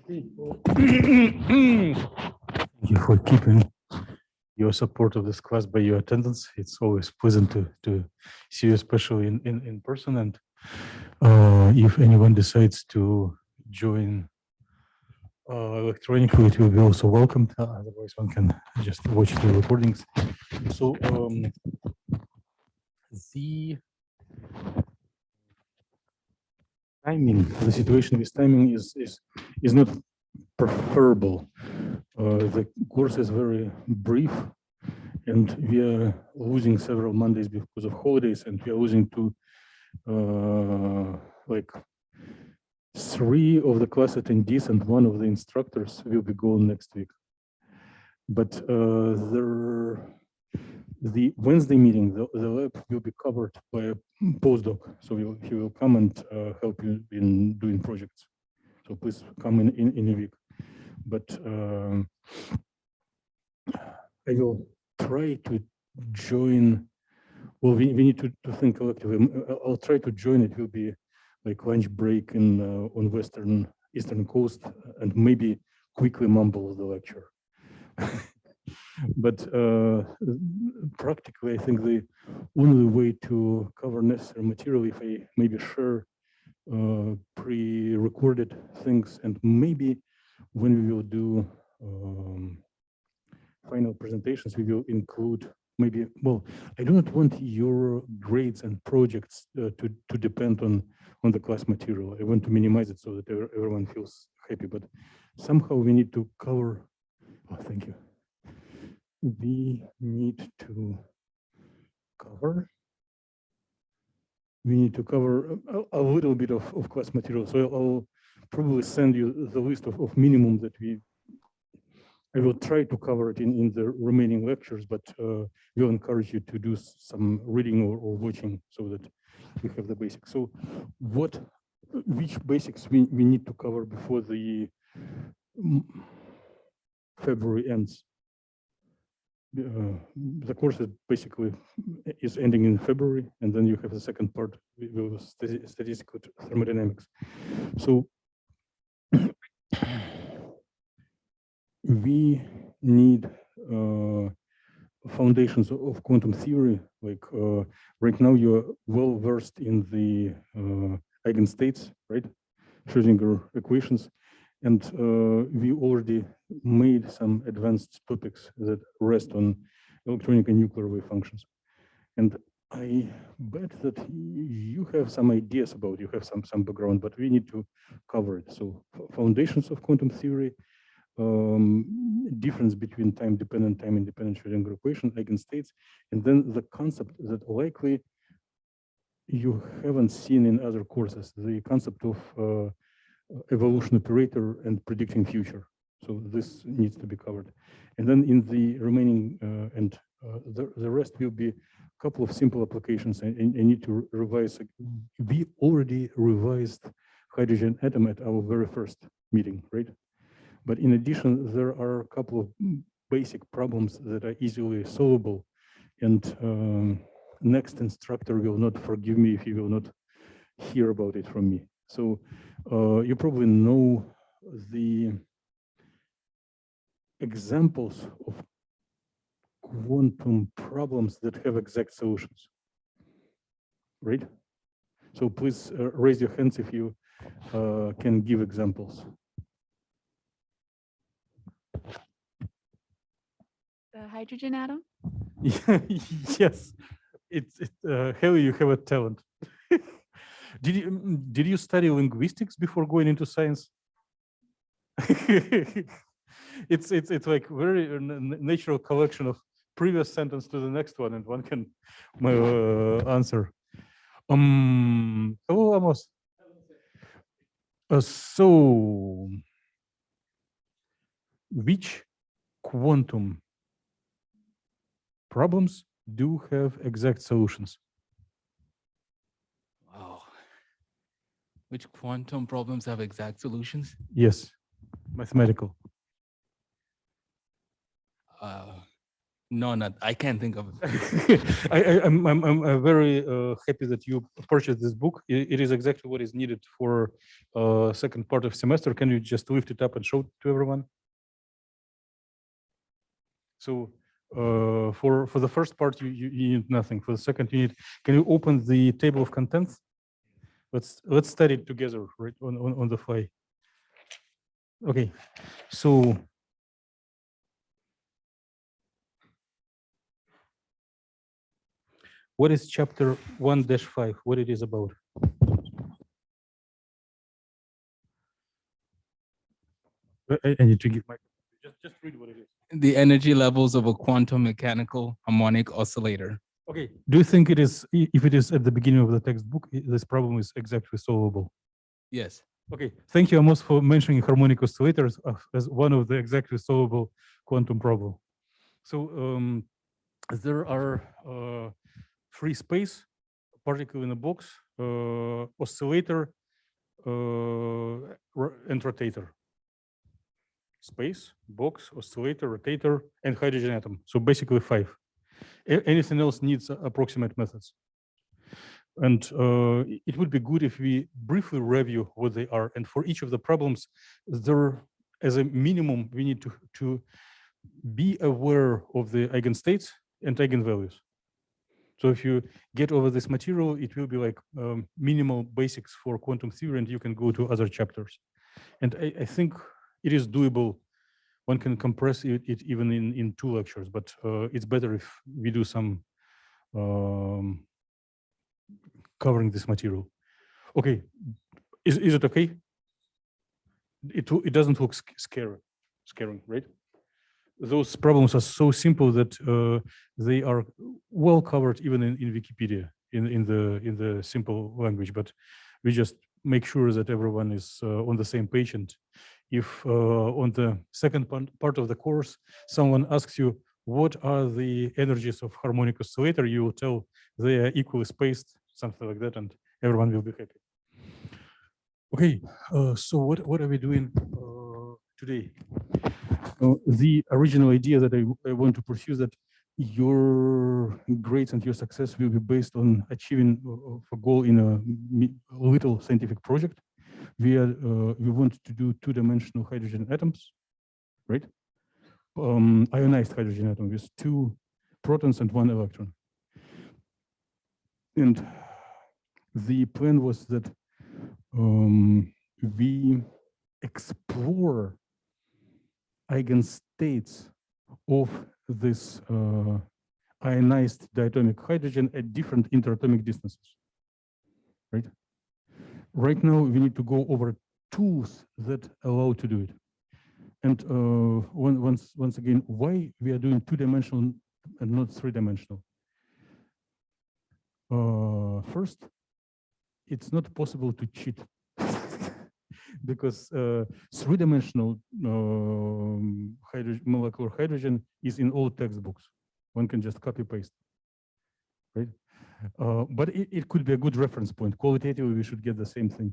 Okay. Thank you for keeping your support of this class by your attendance. It's always pleasant to see you, especially in person. And if anyone decides to join electronically, it will be also welcomed. Otherwise, one can just watch the recordings. So the timing, the situation with timing is not preferable. The course is very brief, and we are losing several Mondays because of holidays, and we are losing like 3 of the class attendees and 1 of the instructors will be gone next week. But the Wednesday meeting, the lab will be covered by a postdoc, so he will come and help you in doing projects. So please come in a week. But I will try to join. Well, we need to think collectively. I'll try to join. It will be like lunch break on eastern coast, and maybe quickly mumble the lecture. But practically, I think the only way to cover necessary material, if I maybe share pre-recorded things, and maybe when we will do final presentations, we will include maybe, well, I do not want your grades and projects to depend on the class material. I want to minimize it so that everyone feels happy, but somehow we need to cover, oh, thank you. We need to cover a little bit of class material. So I'll probably send you the list of minimum that I will try to cover it in the remaining lectures, but we'll encourage you to do some reading or watching so that we have the basics. So which basics we need to cover before the February ends? The course is ending in February, and then you have the second part with statistical thermodynamics. So we need foundations of quantum theory. Like right now, you're well versed in the eigenstates, right? Schrödinger equations. And we already made some advanced topics that rest on electronic and nuclear wave functions. And I bet that you have some ideas about, you have some background, but we need to cover it. So foundations of quantum theory, difference between time-dependent, time-independent Schrödinger equation, eigenstates, and then the concept that likely you haven't seen in other courses, the concept of evolution operator and predicting future. So this needs to be covered. And then in the remaining, the rest will be a couple of simple applications. I need to revise. We already revised hydrogen atom at our very first meeting, right? But in addition, there are a couple of basic problems that are easily solvable. And next instructor will not forgive me if he will not hear about it from me. So you probably know the examples of quantum problems that have exact solutions, right? So please raise your hands if you can give examples. The hydrogen atom? Yes, Haley, you have a talent. Did you study linguistics before going into science? It's like very natural collection of previous sentence to the next one, and one can answer. Hello, Amos. So, which quantum problems do have exact solutions? Wow. Which quantum problems have exact solutions? Yes, mathematical. No, I can't think of it. I'm very happy that you purchased this book. It is exactly what is needed for second part of semester. Can you just lift it up and show it to everyone? So for the first part, you need nothing. For the second, you need. Can you open the table of contents? Let's study it together, right, on the fly. Okay, so. What is chapter 1-5? What it is about? I need to give my just read what it is. The energy levels of a quantum mechanical harmonic oscillator. Okay. Do you think it is, if it is at the beginning of the textbook, this problem is exactly solvable? Yes. Okay. Thank you, Amos, for mentioning harmonic oscillators as one of the exactly solvable quantum problem. So there are free space, particle in a box, oscillator, and rotator. Space, box, oscillator, rotator, and hydrogen atom. So basically 5. Anything else needs approximate methods. And it would be good if we briefly review what they are. And for each of the problems, there, as a minimum, we need to be aware of the eigenstates and eigenvalues. So if you get over this material, it will be like minimal basics for quantum theory, and you can go to other chapters. And I think it is doable. One can compress it even in 2 lectures, but it's better if we do some covering this material. Okay, is it okay? It doesn't look scaring, right? Those problems are so simple that they are well covered even in Wikipedia in the simple language. But we just make sure that everyone is on the same page. And if on the second part of the course someone asks you what are the energies of harmonic oscillator, you will tell they are equally spaced, something like that, and everyone will be happy. Okay, so what are we doing today? The original idea that I want to pursue is that your grades and your success will be based on achieving a goal in a little scientific project. We want to do 2-dimensional hydrogen atoms, right? Ionized hydrogen atom with 2 protons and 1 electron. And the plan was that we explore eigenstates of this ionized diatomic hydrogen at different interatomic distances, right? Right now, we need to go over tools that allow to do it. And once again, why we are doing 2-dimensional and not 3-dimensional? First, it's not possible to cheat because 3-dimensional molecular hydrogen is in all textbooks. One can just copy paste, right? But it could be a good reference point. Qualitatively, we should get the same thing.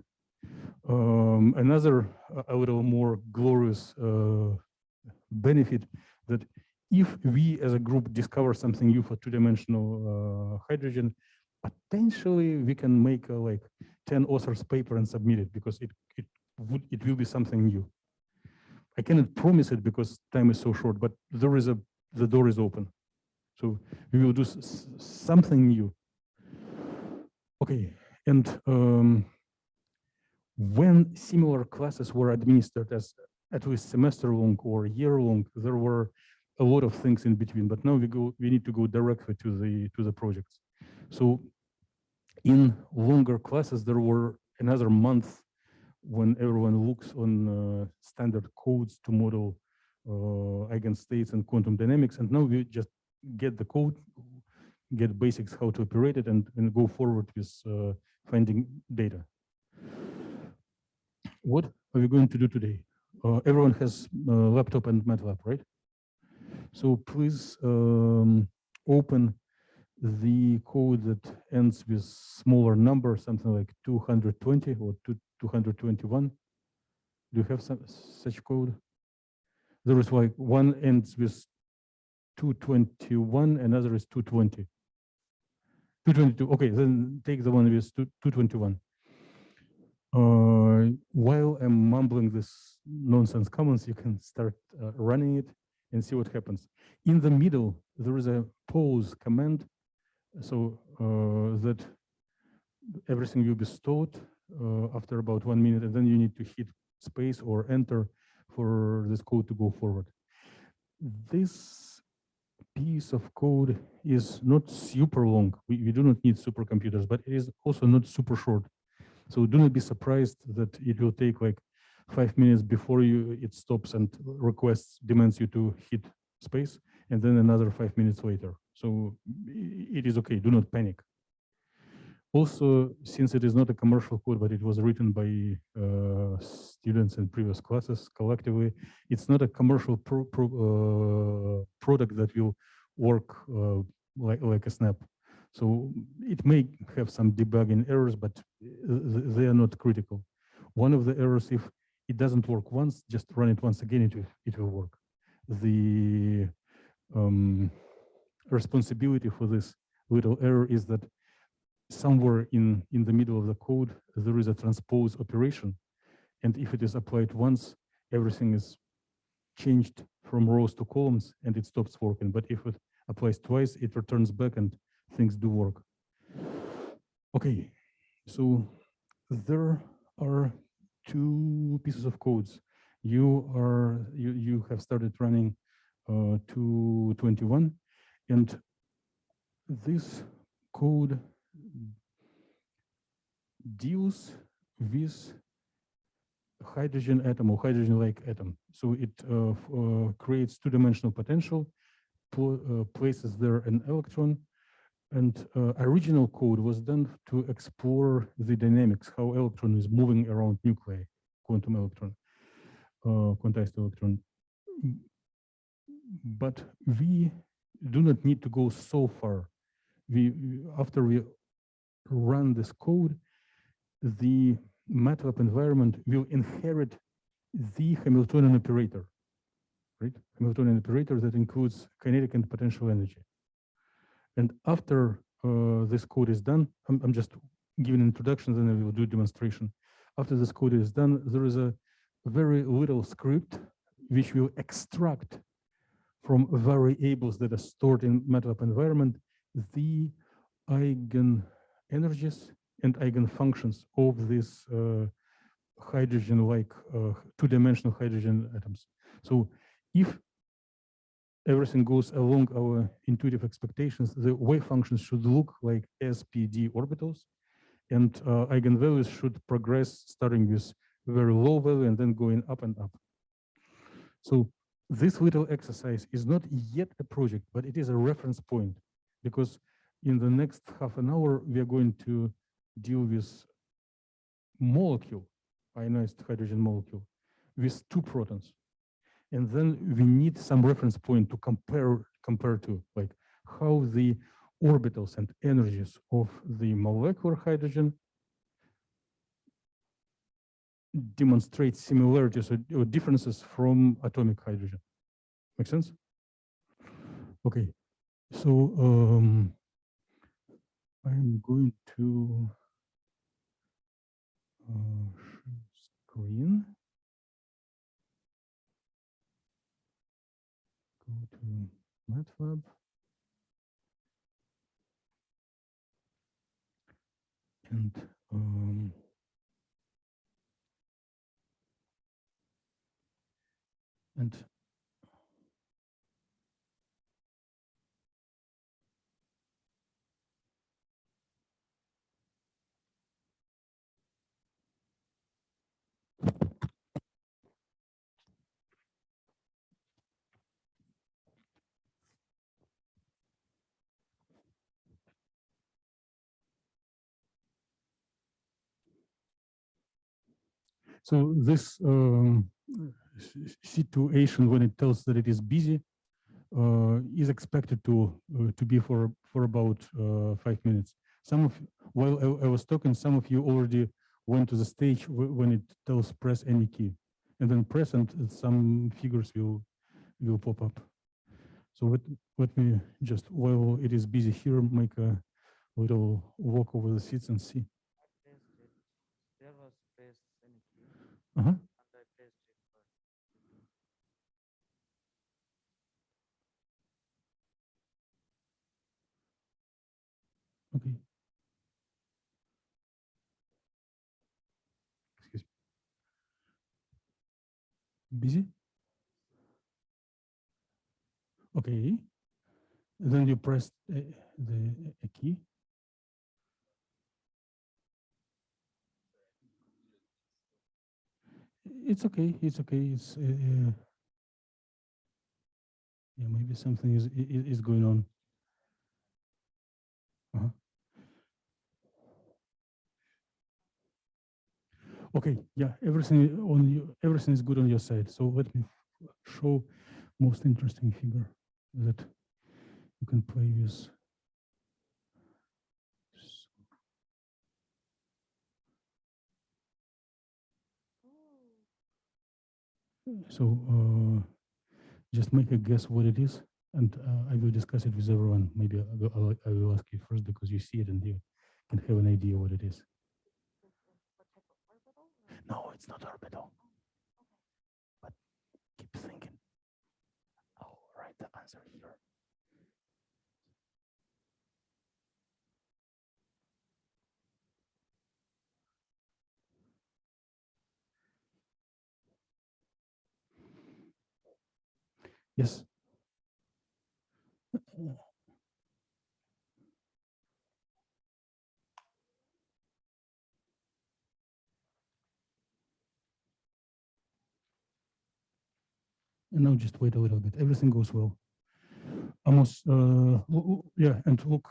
Another a little more glorious benefit that if we as a group discover something new for 2-dimensional hydrogen, potentially we can make like 10 authors paper and submit it because it will be something new. I cannot promise it because time is so short, but the door is open. So we will do something new. Okay, and when similar classes were administered as at least semester long or year long, there were a lot of things in between. But now we need to go directly to the projects. So in longer classes, there were another month when everyone looks on standard codes to model eigenstates and quantum dynamics. And now we just get the code, get basics how to operate it, and go forward with finding data. What are we going to do today? Everyone has a laptop and MATLAB, right? So please open the code that ends with smaller number, something like 220 or 221. Do you have such code? There is like one ends with 221, another is 220. 222, okay, then take the one with 221. While I'm mumbling this nonsense comments, you can start running it and see what happens. In the middle, there is a pause command, so that everything will be stored after about 1 minute, and then you need to hit space or enter for this code to go forward. This piece of code is not super long. We do not need supercomputers, but it is also not super short. So do not be surprised that it will take like 5 minutes before it stops and demands you to hit space, and then another 5 minutes later. So it is okay, do not panic. Also, since it is not a commercial code, but it was written by students in previous classes collectively, it's not a commercial product that will work like a snap. So it may have some debugging errors, but they are not critical. One of the errors, if it doesn't work once, just run it once again, it will work. The responsibility for this little error is that somewhere in the middle of the code, there is a transpose operation. And if it is applied once, everything is changed from rows to columns and it stops working. But if it applies twice, it returns back and things do work. Okay, so there are two pieces of codes. You have started running 221, and this code deals with hydrogen atom or hydrogen-like atom. So it creates two-dimensional potential, places there an electron, and original code was done to explore the dynamics, how electron is moving around nuclei, quantum electron, quantized electron. But we do not need to go so far. After we run this code, the MATLAB environment will inherit the Hamiltonian operator, right? Hamiltonian operator that includes kinetic and potential energy. And after this code is done, I'm just giving introductions and I will do demonstration. After this code is done, there is a very little script which will extract from variables that are stored in MATLAB environment the eigen energies and eigenfunctions of these hydrogen-like two-dimensional hydrogen atoms. So if everything goes along our intuitive expectations, the wave functions should look like SPD orbitals, and eigenvalues should progress starting with very low value and then going up and up. So this little exercise is not yet a project, but it is a reference point, because in the next half an hour, we are going to deal with molecule, ionized hydrogen molecule, with 2 protons. And then we need some reference point to compare to, like how the orbitals and energies of the molecular hydrogen demonstrate similarities or differences from atomic hydrogen. Make sense? Okay, so I'm going to screen. Go to MATLAB. And And so this situation, when it tells that it is busy, is expected to be for about 5 minutes. Some of, while I was talking, some of you already went to the stage when it tells press any key, and then press, and some figures will pop up. So let me just, while it is busy here, make a little walk over the seats and see. There was press any key, Uh-huh. and I pressed it first. Okay. Excuse me. Busy? Okay. Then you press a key. It's okay. It's okay. It's yeah, maybe something is going on. Uh-huh. Okay. Yeah. Everything on you. Everything is good on your side. So let me show most interesting figure that you can play with. So just make a guess what it is, and I will discuss it with everyone. Maybe I will ask you first because you see it and you can have an idea what it is. No, it's not orbital. But keep thinking. I'll write the answer here. Yes. And now just wait a little bit. Everything goes well. Almost, yeah, and look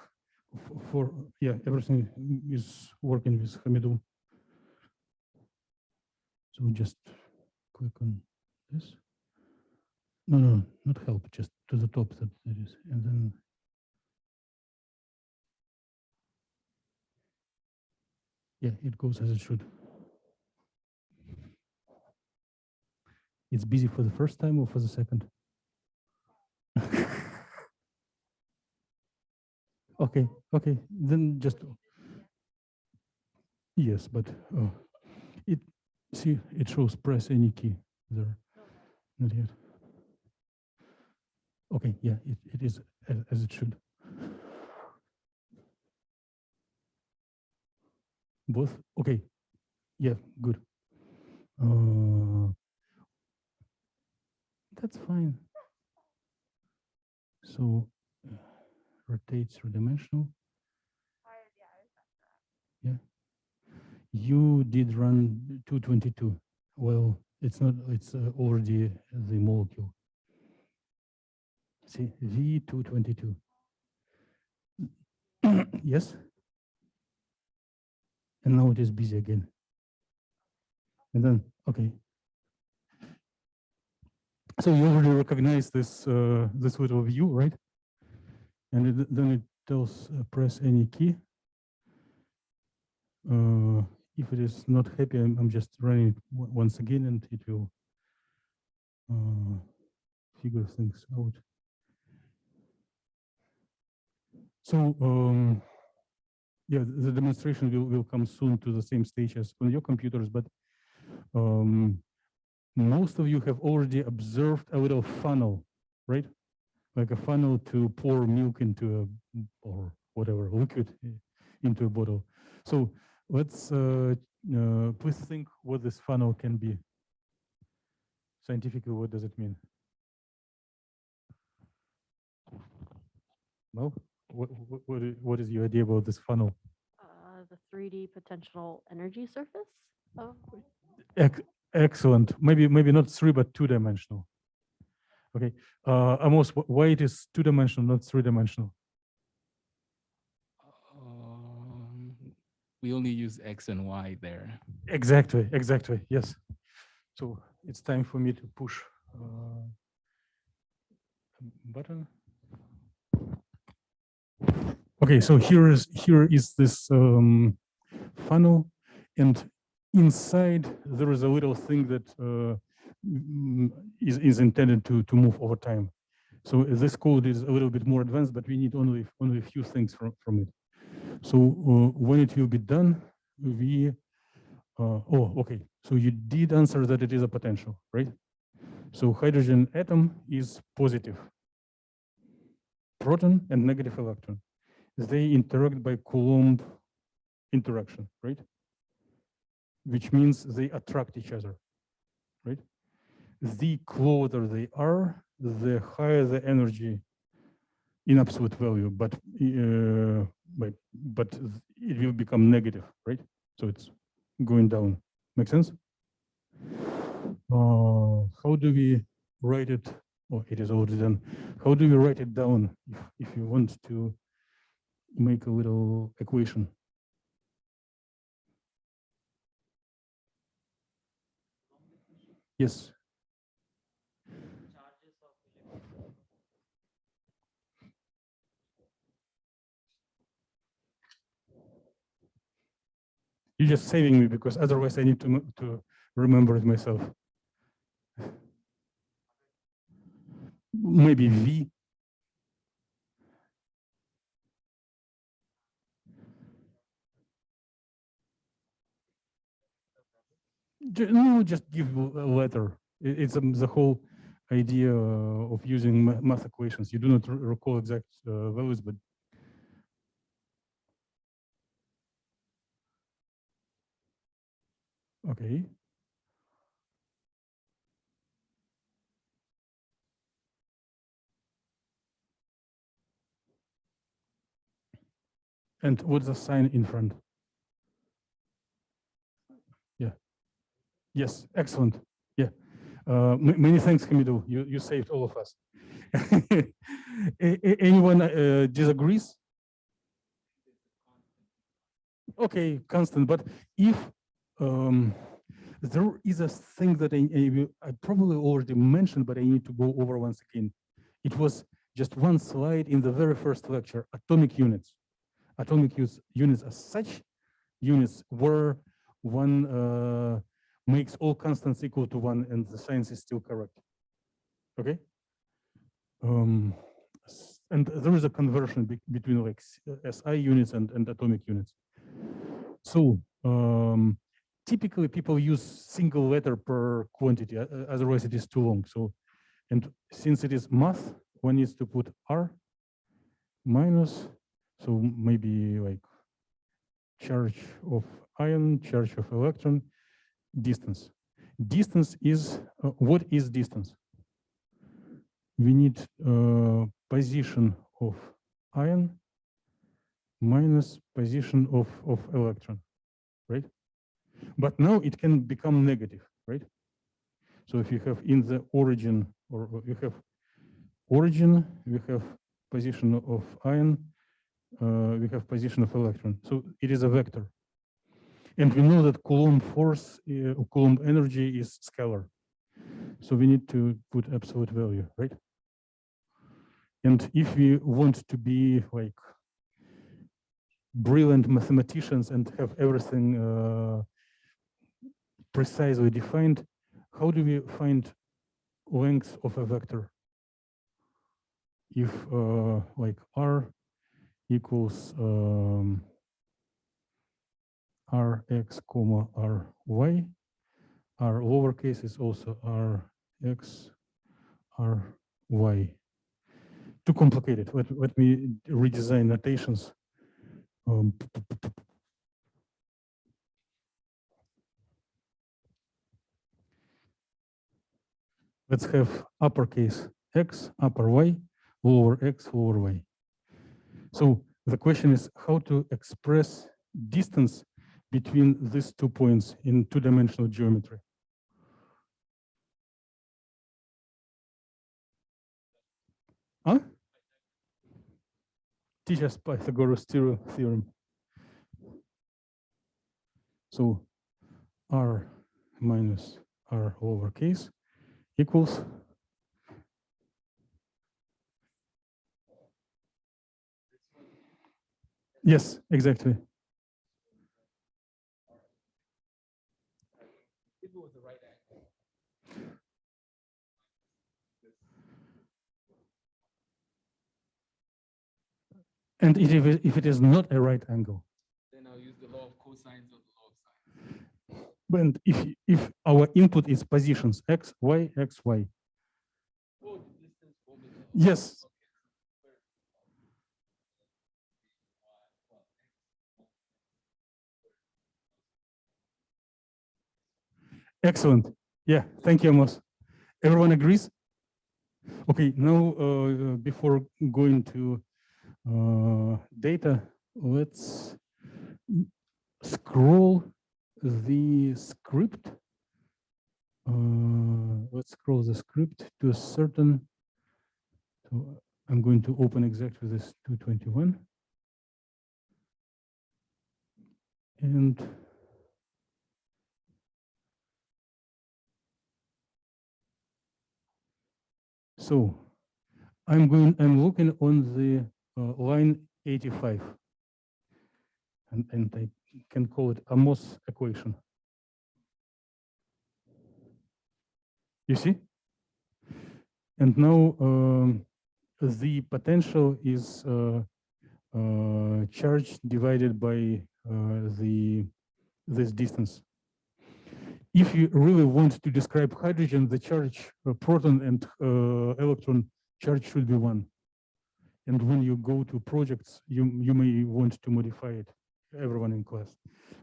for, yeah, everything is working with Hamidou. So just click on this. No, not help, just to the top that it is. And then, yeah, it goes as it should. It's busy for the first time or for the second? Okay, then just, yes, but it, see, it shows press any key there. Not yet. Okay, yeah, it is as it should. Both? Okay, yeah, good. That's fine. So rotate three-dimensional. Yeah. You did run 222. Well, it's not, it's already the molecule. See, V222. Yes. And now it is busy again. And then, okay. So you already recognize this this little view, right? And then it tells press any key. If it is not happy, I'm just running it once again, and it will figure things out. So yeah, the demonstration will come soon to the same stage as on your computers, but most of you have already observed a little funnel, right? Like a funnel to pour milk into a, or whatever, liquid into a bottle. So let's please think what this funnel can be. Scientifically, what does it mean? No? What is your idea about this funnel? The 3D potential energy surface of Excellent. Maybe not 3, but 2-dimensional. Okay. Amos, why it is 2-dimensional, not 3-dimensional? We only use X and Y there. Exactly. Yes. So it's time for me to push button. Okay, so here is this funnel, and inside there is a little thing that is intended to move over time. So this code is a little bit more advanced, but we need only a few things from it. So when it will be done, we oh, okay. So you did answer that it is a potential, right? So hydrogen atom is positive proton and negative electron. They interact by Coulomb interaction, right? Which means they attract each other, right? The closer they are, the higher the energy in absolute value, but it will become negative, right? So it's going down. Make sense? How do we write it? Oh, it is already done. How do we write it down if you want to make a little equation? Yes. You're just saving me because otherwise I need to remember it myself. Maybe V. No, just give a letter. It's the whole idea of using math equations. You do not recall exact values, but okay. And what's the sign in front? Yeah. Yes, excellent. Yeah. Many thanks, Hamidu. You saved all of us. Anyone disagrees? Okay, constant. But if there is a thing that I probably already mentioned, but I need to go over once again. It was just one slide in the very first lecture, atomic units. Atomic units as such units where one makes all constants equal to 1 and the science is still correct. Okay? And there is a conversion between like SI units and atomic units. So typically people use single letter per quantity, otherwise it is too long. So, and since it is math, one needs to put R minus, so maybe like charge of ion, charge of electron, distance. Distance is, what is distance? We need position of ion minus position of electron, right? But now it can become negative, right? So if you have in the origin, or you have origin, we have position of ion, we have position of electron. So it is a vector. And we know that Coulomb force, Coulomb energy is scalar. So we need to put absolute value, right? And if we want to be like brilliant mathematicians and have everything precisely defined, how do we find length of a vector? If like R equals Rx comma Ry, R lowercase is also Rx, Ry. Too complicated. Let me redesign notations. let's have uppercase X, upper Y, lower X, lower Y. So the question is how to express distance between these 2 points in two-dimensional geometry. Huh? Teach us Pythagoras theorem. So R minus R lowercase equals yes, exactly. If it was the right angle. And if it is not a right angle, Then I'll use the law of cosines or the law of sines. but if our input is positions X, Y, X, Y. Oh, the distance over the. Yes. Excellent. Yeah, thank you, Amos. Everyone agrees? Okay, now before going to data, let's scroll the script. Let's scroll the script to a certain. So I'm going to open exactly this 221. And so I'm looking on the line 85. And I can call it Amos equation. You see? And now the potential is charge divided by this distance. If you really want to describe hydrogen, the charge, proton and electron charge should be 1. And when you go to projects, you may want to modify it, everyone in class.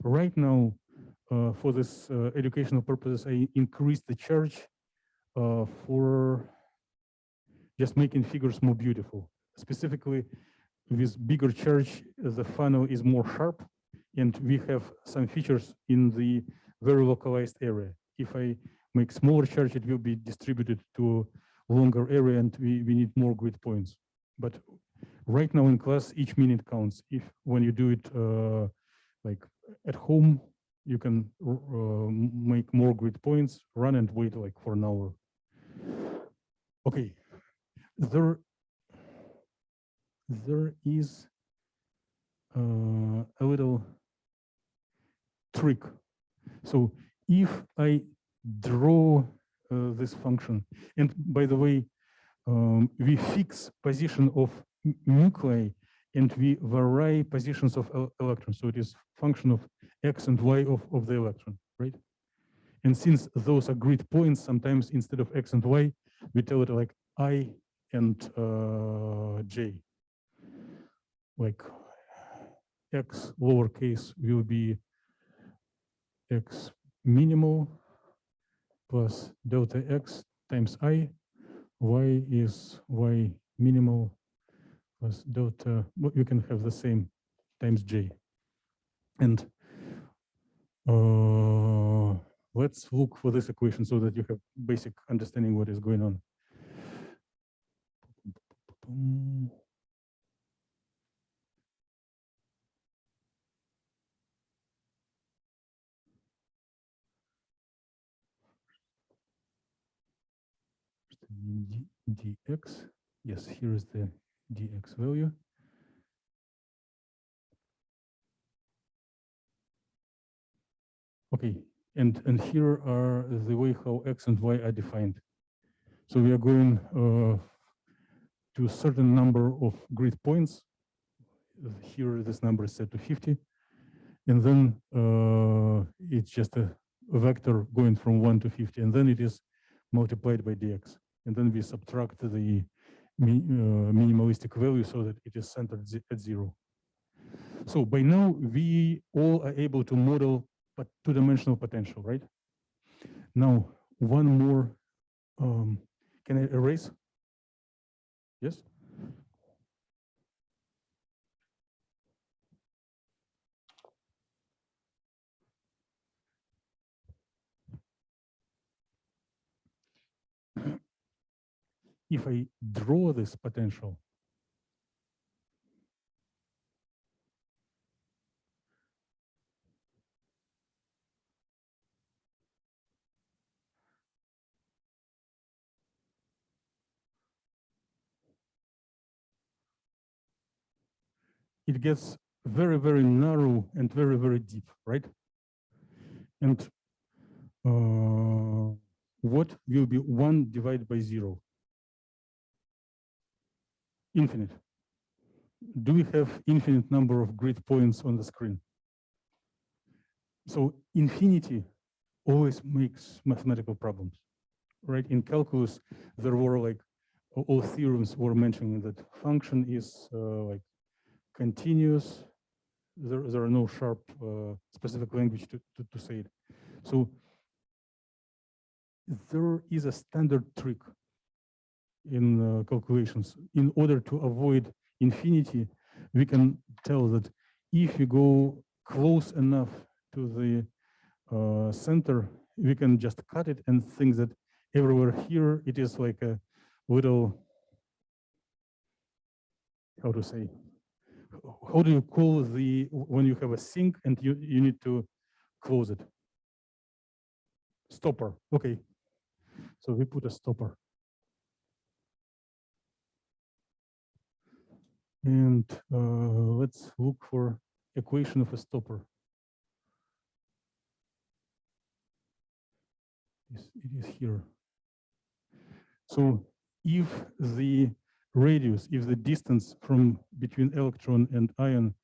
Right now, for this educational purposes, I increased the charge for just making figures more beautiful. Specifically, with bigger charge, the funnel is more sharp, and we have some features in the very localized area. If I make smaller charge, it will be distributed to longer area, and we need more grid points. But right now in class, each minute counts. If when you do it like at home, you can make more grid points, run and wait like for an hour. Okay, there is a little trick. So if I draw this function, and by the way, we fix position of nuclei and we vary positions of electrons. So it is function of X and Y of the electron, right? And since those are grid points, sometimes instead of X and Y, we tell it like I and J. Like X lowercase will be X minimal plus delta X times I. Y is Y minimal plus delta, you can have the same times J. And let's look for this equation so that you have basic understanding what is going on. dx, yes, here is the dx value. Okay, and here are the way how X and Y are defined. So we are going to a certain number of grid points. Here, this number is set to 50. And then it's just a vector going from 1 to 50. And then it is multiplied by dx. And then we subtract the minimalistic value so that it is centered at 0. So by now, we all are able to model two-dimensional potential, right? Now, one more Can I erase? Yes? If I draw this potential, it gets very, very narrow and very, very deep, right? And what will be 1 divided by 0? Infinite. Do we have infinite number of grid points on the screen? So infinity always makes mathematical problems, right? In calculus, there were like all theorems were mentioning that function is like continuous. There are no sharp specific language to say it. So there is a standard trick in calculations. In order to avoid infinity, we can tell that if you go close enough to the center, we can just cut it and think that everywhere here it is like a little, how to say, how do you call the, when you have a sink and you need to close it? Stopper, okay. So we put a stopper. And let's look for equation of a stopper. It is here. So if the radius, if the distance from between electron and ion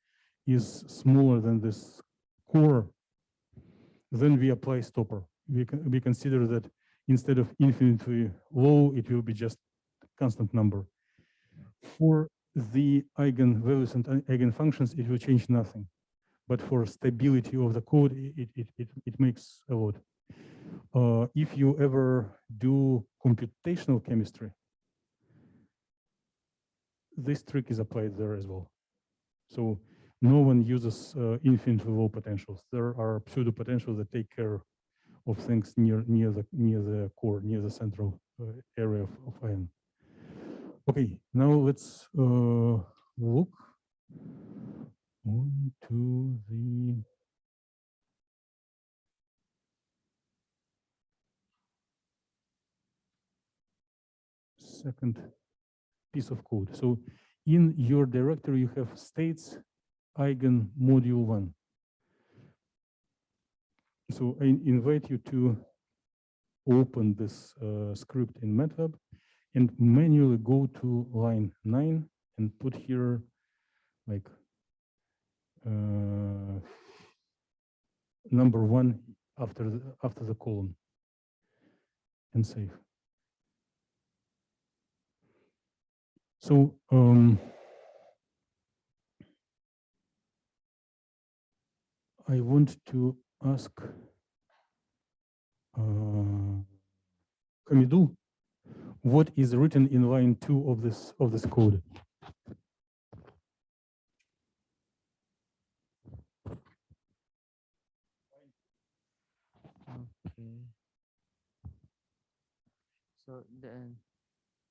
is smaller than this core, then we apply stopper. We consider that instead of infinitely low, it will be just constant number. For the eigenvalues and eigenfunctions, it will change nothing. But for stability of the code, it makes a lot. If you ever do computational chemistry, this trick is applied there as well. So no one uses infinitely low potentials. There are pseudo potentials that take care of things near the core, near the central area of ion. Okay, now let's look on to the second piece of code. So in your directory, you have states eigen module 1. So I invite you to open this script in MATLAB and manually go to line 9 and put here like number 1 after the colon and save. So I want to ask Hamidou, what is written in line 2 of this code? Okay. So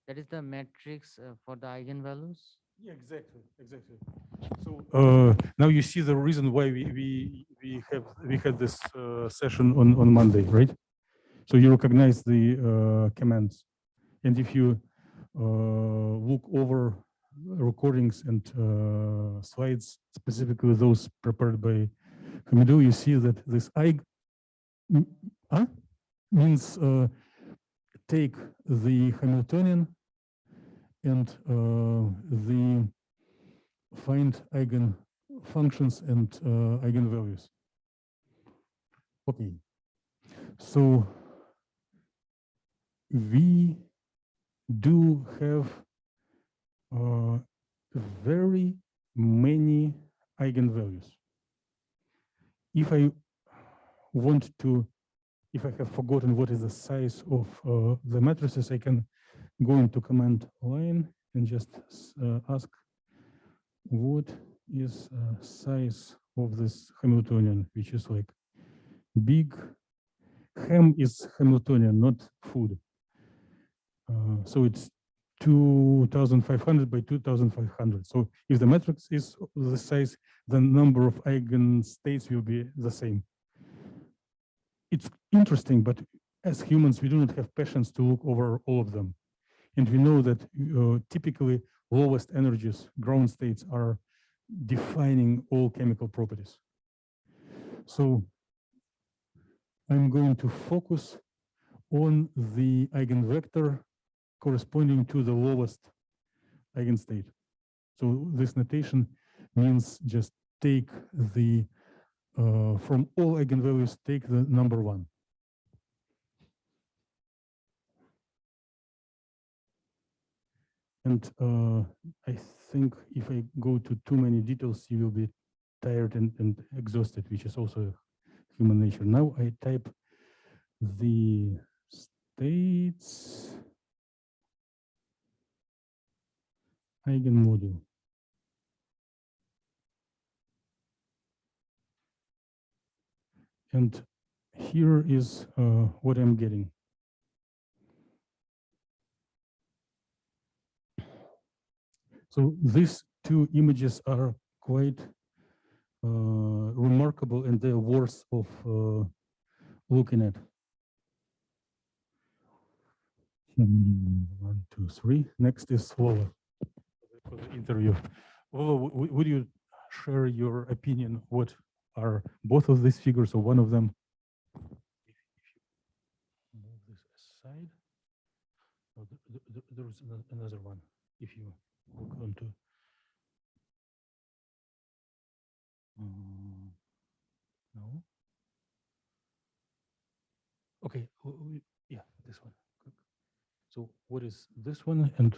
that is the matrix for the eigenvalues. Yeah, exactly. So now you see the reason why we had this session on Monday, right? So you recognize the commands, and if you look over recordings and slides, specifically those prepared by Hamidou, you see that this means take the Hamiltonian and the find eigenfunctions and eigenvalues. Okay, so we do have very many eigenvalues. If I want to if I have forgotten what is the size of the matrices, I can go into command line and just ask what is size of this Hamiltonian, which is like big. Ham is Hamiltonian, not food. So it's 2500 by 2500. So if the matrix is the size, the number of eigenstates will be the same. It's interesting, but as humans, we do not have patience to look over all of them. And we know that typically lowest energies, ground states, are defining all chemical properties. So I'm going to focus on the eigenvector corresponding to the lowest eigenstate. So this notation means just take the, from all eigenvalues, take the number 1. And I think if I go to too many details, you will be tired and exhausted, which is also human nature. Now I type the states eigenmodule. And here is what I'm getting. So these two images are quite remarkable, and they're worth of looking at. 1, 2, 3. Next is Lola for the interview. Lola, would you share your opinion? What are both of these figures or one of them? If you move this aside, oh, there's another one. If you look onto. No. Okay. Yeah, this one. So what is this one? And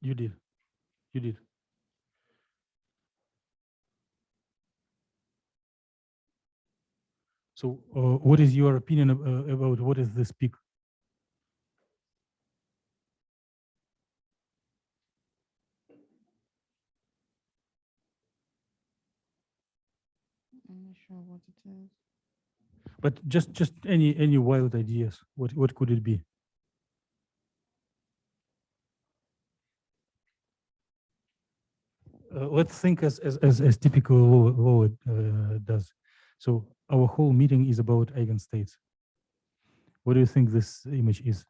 you did. So what is your opinion about what is this peak? I'm not sure what it is. But just any wild ideas. What could it be? Let's think as typical law does. So our whole meeting is about eigenstates. What do you think this image is?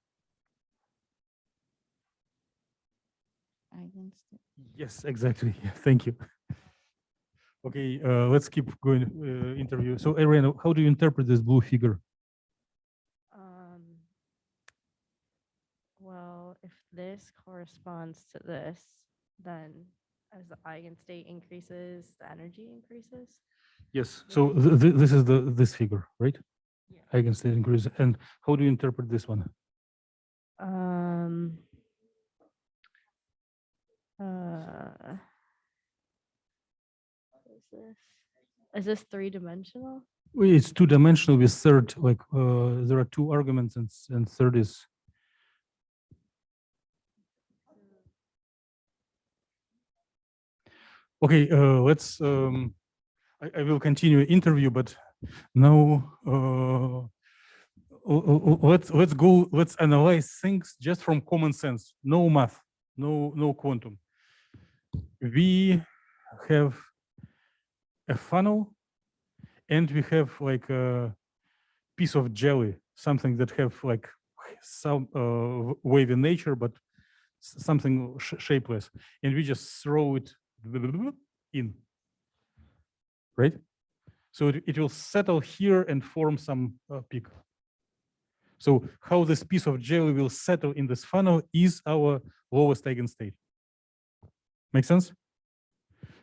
Eigenstate. Yes, exactly. Thank you. Okay, let's keep going. Interview. So, Ariana, how do you interpret this blue figure? Well, if this corresponds to this, then as the eigenstate increases, the energy increases. Yes. So this is this figure, right? Yeah. Eigenstate increase. And how do you interpret this one? Is this 3-dimensional? Well, it's 2-dimensional with third, like there are 2 arguments and third is. Okay, let's, I will continue interview, but now let's analyze things just from common sense. No math, no quantum. We have a funnel and we have like a piece of jelly, something that have like some wavy nature, but something shapeless. And we just throw it in, right? So it will settle here and form some peak. So how this piece of jelly will settle in this funnel is our lowest eigenstate. Make sense?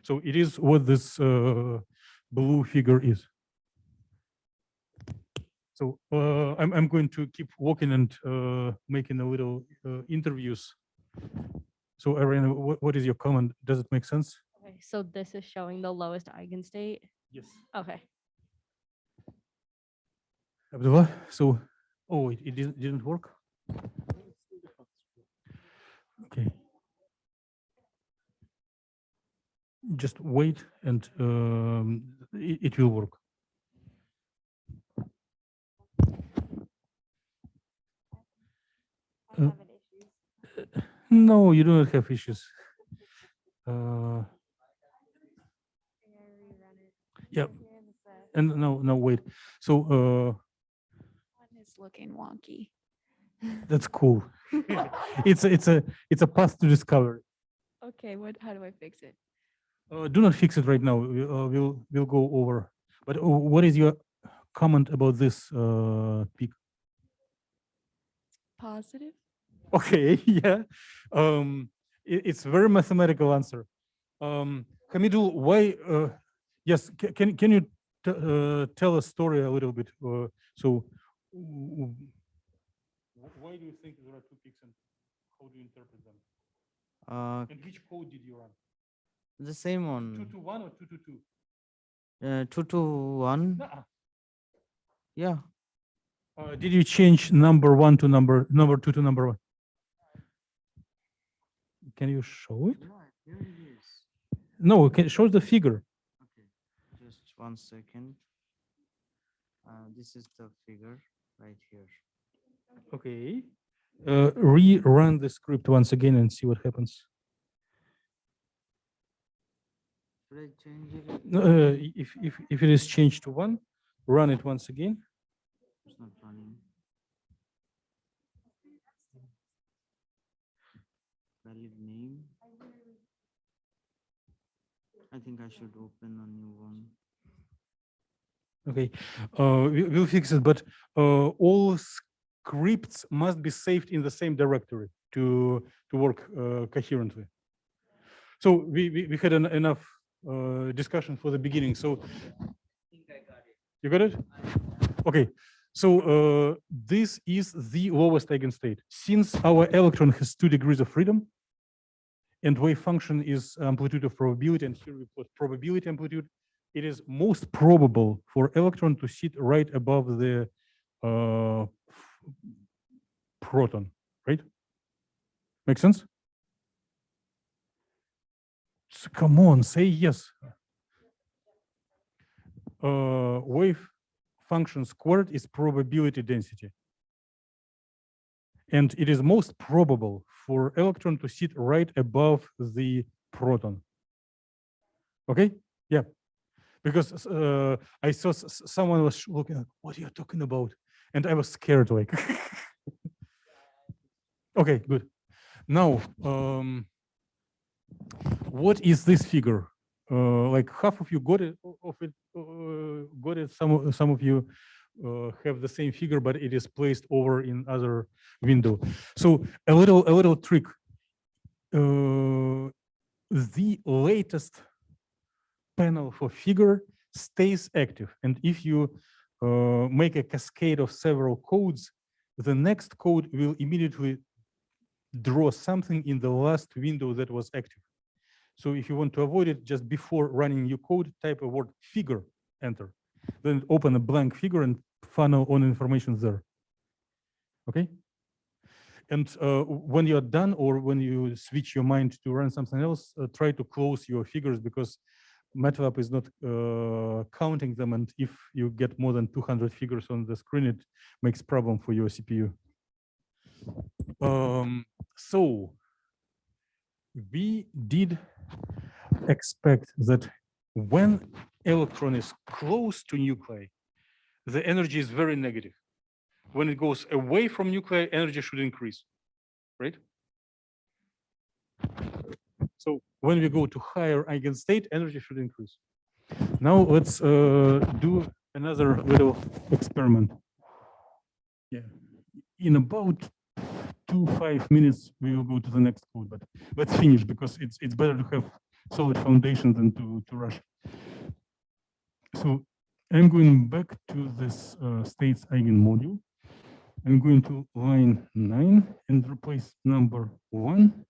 So it is what this blue figure is. So I'm going to keep walking and making a little interviews. So Ariana, what is your comment? Does it make sense? Okay, so this is showing the lowest eigenstate. Yes. Okay. Abdullah, so, oh, it didn't work? Okay. Just wait and it will work. Uh, No, you do not have issues. Yeah, and no, wait. So One is looking wonky. that's cool. It's a path to discovery. Okay, how do I fix it? Do not fix it right now. We'll go over. But what is your comment about this peak? Positive? Okay, yeah. It's very mathematical answer. Hamidul, why? Yes, can you tell a story a little bit? So, why do you think there are two peaks and how do you interpret them? And which code did you run? The same one. 221 or 222? 221. Nuh-uh. Yeah. Did you change number one to number two to number one? Can you show it? Here it is. No, show the figure. Okay, just 1 second. This is the figure right here. Okay. Rerun the script once again and see what happens. Should I change it? If it is changed to 1, run it once again. It's not running. Valid name. I think I should open a new one. Okay, we'll fix it, but all scripts must be saved in the same directory to work coherently. So we had enough discussion for the beginning. So you got it? Okay. So this is the lowest eigenstate. Since our electron has 2 degrees of freedom, and wave function is amplitude of probability, and here we put probability amplitude, it is most probable for electron to sit right above the proton, right? Make sense? So come on, say yes. Wave function squared is probability density. And it is most probable for electron to sit right above the proton. Okay? Yeah. Because I saw someone was looking, what are you talking about? And I was scared, like. Okay, good. Now, what is this figure? Like half of you got it. Some of you have the same figure, but it is placed over in other window. So a little trick. The latest panel for figure stays active, and if you make a cascade of several codes, the next code will immediately draw something in the last window that was active. So if you want to avoid it, just before running new code, type a word figure, enter. Then open a blank figure and funnel on information there. Okay? And when you're done, or when you switch your mind to run something else, try to close your figures, because MATLAB is not counting them. And if you get more than 200 figures on the screen, it makes problem for your CPU. So we did expect that when electron is close to nuclei, the energy is very negative. When it goes away from nuclei, energy should increase, right? So when we go to higher eigenstate, energy should increase. Now let's do another little experiment. Yeah, in about 2-5 minutes, we will go to the next code, but let's finish, because it's better to have solid foundation than to rush. So I'm going back to this states eigen module. I'm going to line 9 and replace number 1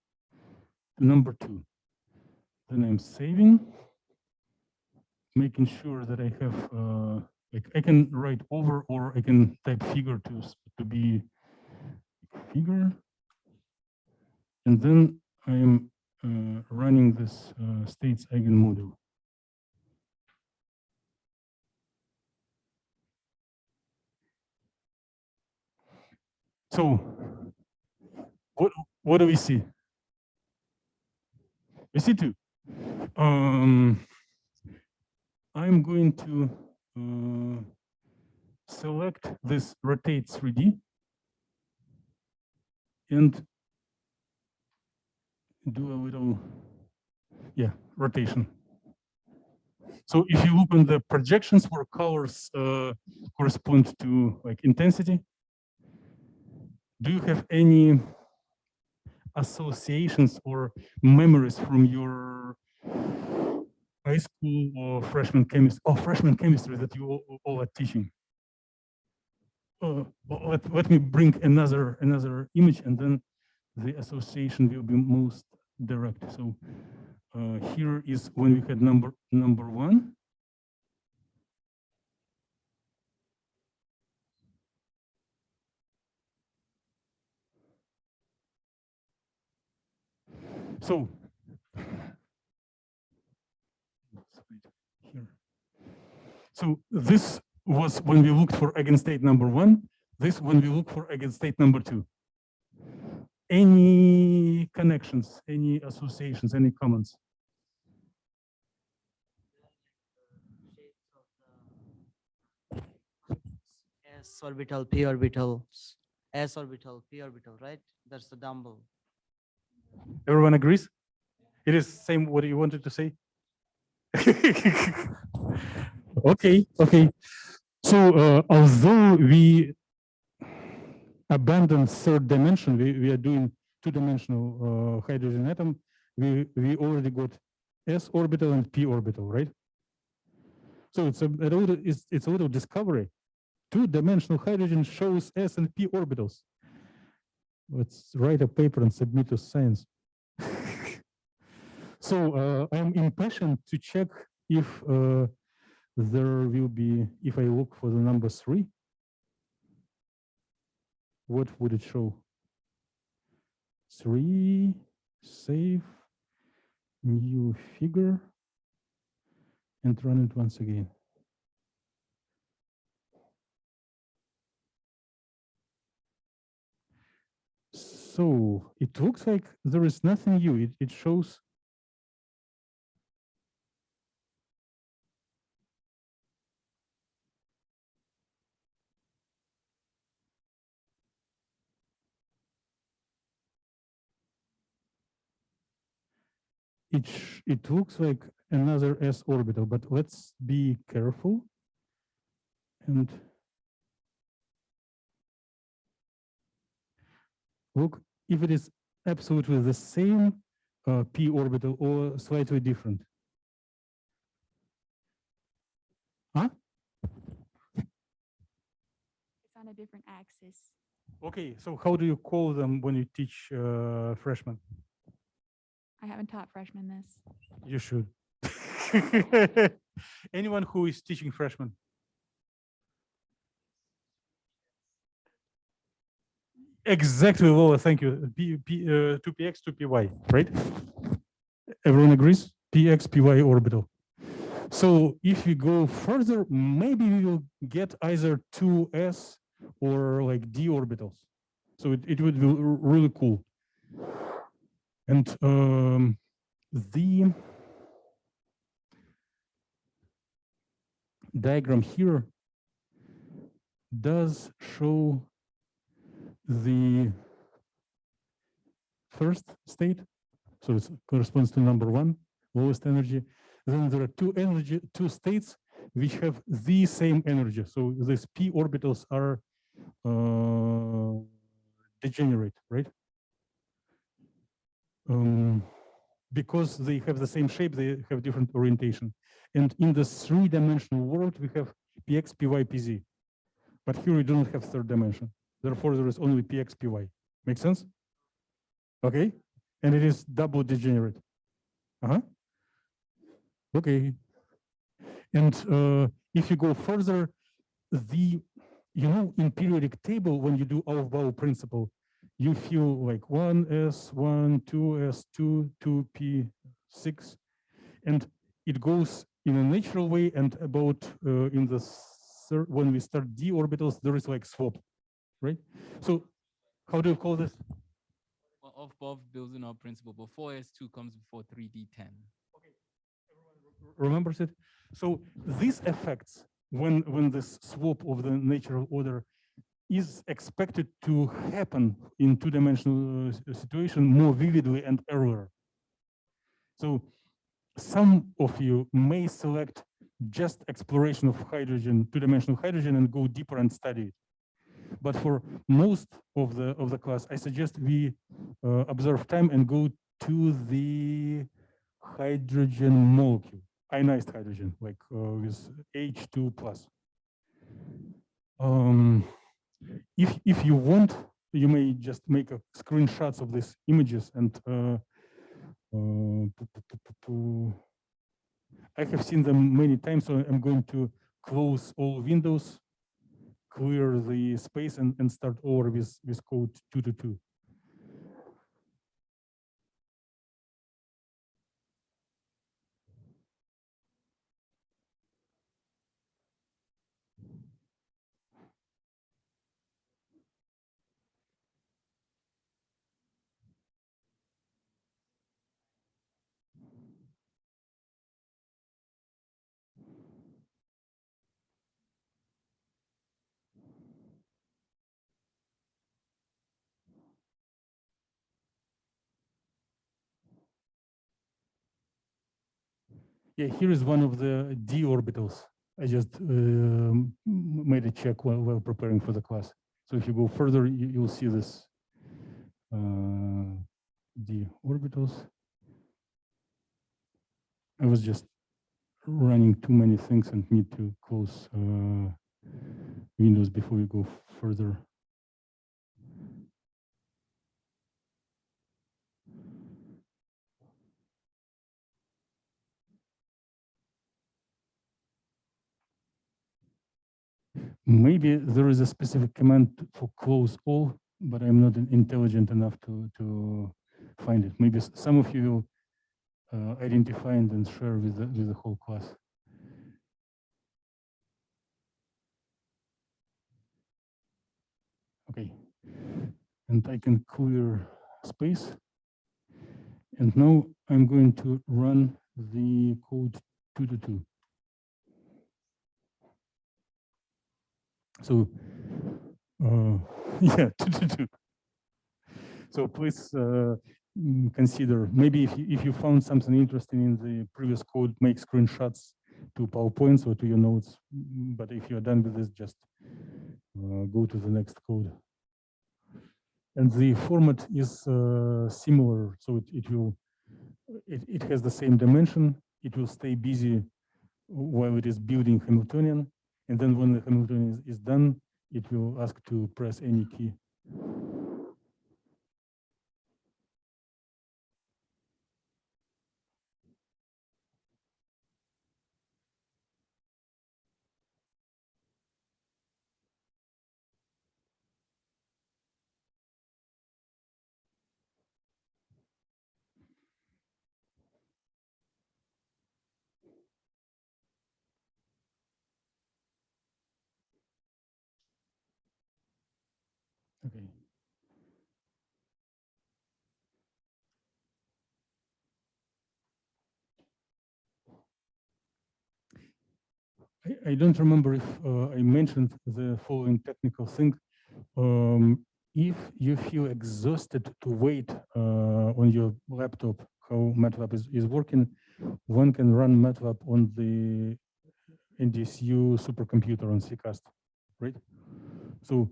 to number 2. Then I'm saving, making sure that I have, like I can write over or I can type figure to be figure. And then I'm running this states eigenmodel. So what do we see? We see 2. I'm going to select this rotate 3D and do a little, rotation. So if you look on the projections where colors correspond to like intensity, do you have any associations or memories from your high school or freshman chemistry that you all are teaching? Let me bring another image, and then the association will be most direct. So here is when we had number 1. So here. So this was when we looked for eigenstate number 1. This when we look for eigenstate number 2. Any connections, any associations, any comments? S orbital, p orbital, s orbital, p orbital, right? That's the dumbbell. Everyone agrees? It is same what you wanted to say? Okay. So although we abandoned third dimension, we are doing two-dimensional hydrogen atom, we already got s orbital and p orbital, right? So it's a little discovery. Two-dimensional hydrogen shows s and p orbitals. Let's write a paper and submit to science. So I'm impatient to check if there will be, if I look for the number 3, what would it show? 3, save, new figure, and run it once again. So it looks like there is nothing new. It shows it looks like another s orbital, but let's be careful. And look if it is absolutely the same p orbital or slightly different. Huh? It's on a different axis. Okay, so how do you call them when you teach freshmen? I haven't taught freshmen this. You should. Anyone who is teaching freshmen? Exactly, Lola, thank you. 2px, 2py, right? Everyone agrees? Px, py orbital. So if we go further, maybe we will get either 2s or like d orbitals. So it would be really cool. And the diagram here does show the first state. So it corresponds to number 1, lowest energy. Then there are two states which have the same energy. So these p orbitals are degenerate, right? Because they have the same shape, they have different orientation. And in the 3-dimensional world, we have px, py, pz. But here we do not have third dimension. Therefore, there is only px, py. Make sense? Okay. and it is double degenerate. Okay. And if you go further, in periodic table, when you do Aufbau principle, you feel like 1s, 1, 2s, 2, 2p6, and it goes in a natural way. And about in the when we start d orbitals, there is like swap, right? So how do you call this? Well, Aufbau builds in our principle, but 4s2 comes before 3d10. Remembers it? So these effects, when this swap of the natural order is expected to happen in two-dimensional situation more vividly and earlier. So some of you may select just exploration of hydrogen, two-dimensional hydrogen, and go deeper and study it. But for most of the class, I suggest we observe time and go to the hydrogen molecule, ionized hydrogen, like with H2 plus. If you want, you may just make a screenshots of these images and I have seen them many times, so I'm going to close all windows, clear the space, and start over with code 222. Yeah, here is one of the d orbitals. I just made a check while preparing for the class. So if you go further, you'll see this d orbitals. I was just running too many things and need to close windows before we go further. Maybe there is a specific command for close all, but I'm not intelligent enough to find it. Maybe some of you will identify and then share with the whole class. Okay, and I can clear space. And now I'm going to run the code 222. So, yeah, 222. So please consider, maybe if you found something interesting in the previous code, make screenshots to PowerPoints or to your notes. But if you're done with this, just go to the next code. And the format is similar, so it has the same dimension. It will stay busy while it is building Hamiltonian, and then when the Hamiltonian is done, it will ask to press any key. Okay. I don't remember if I mentioned the following technical thing. If you feel exhausted to wait on your laptop how MATLAB is working, one can run MATLAB on the NDSU supercomputer on CCAST, right? So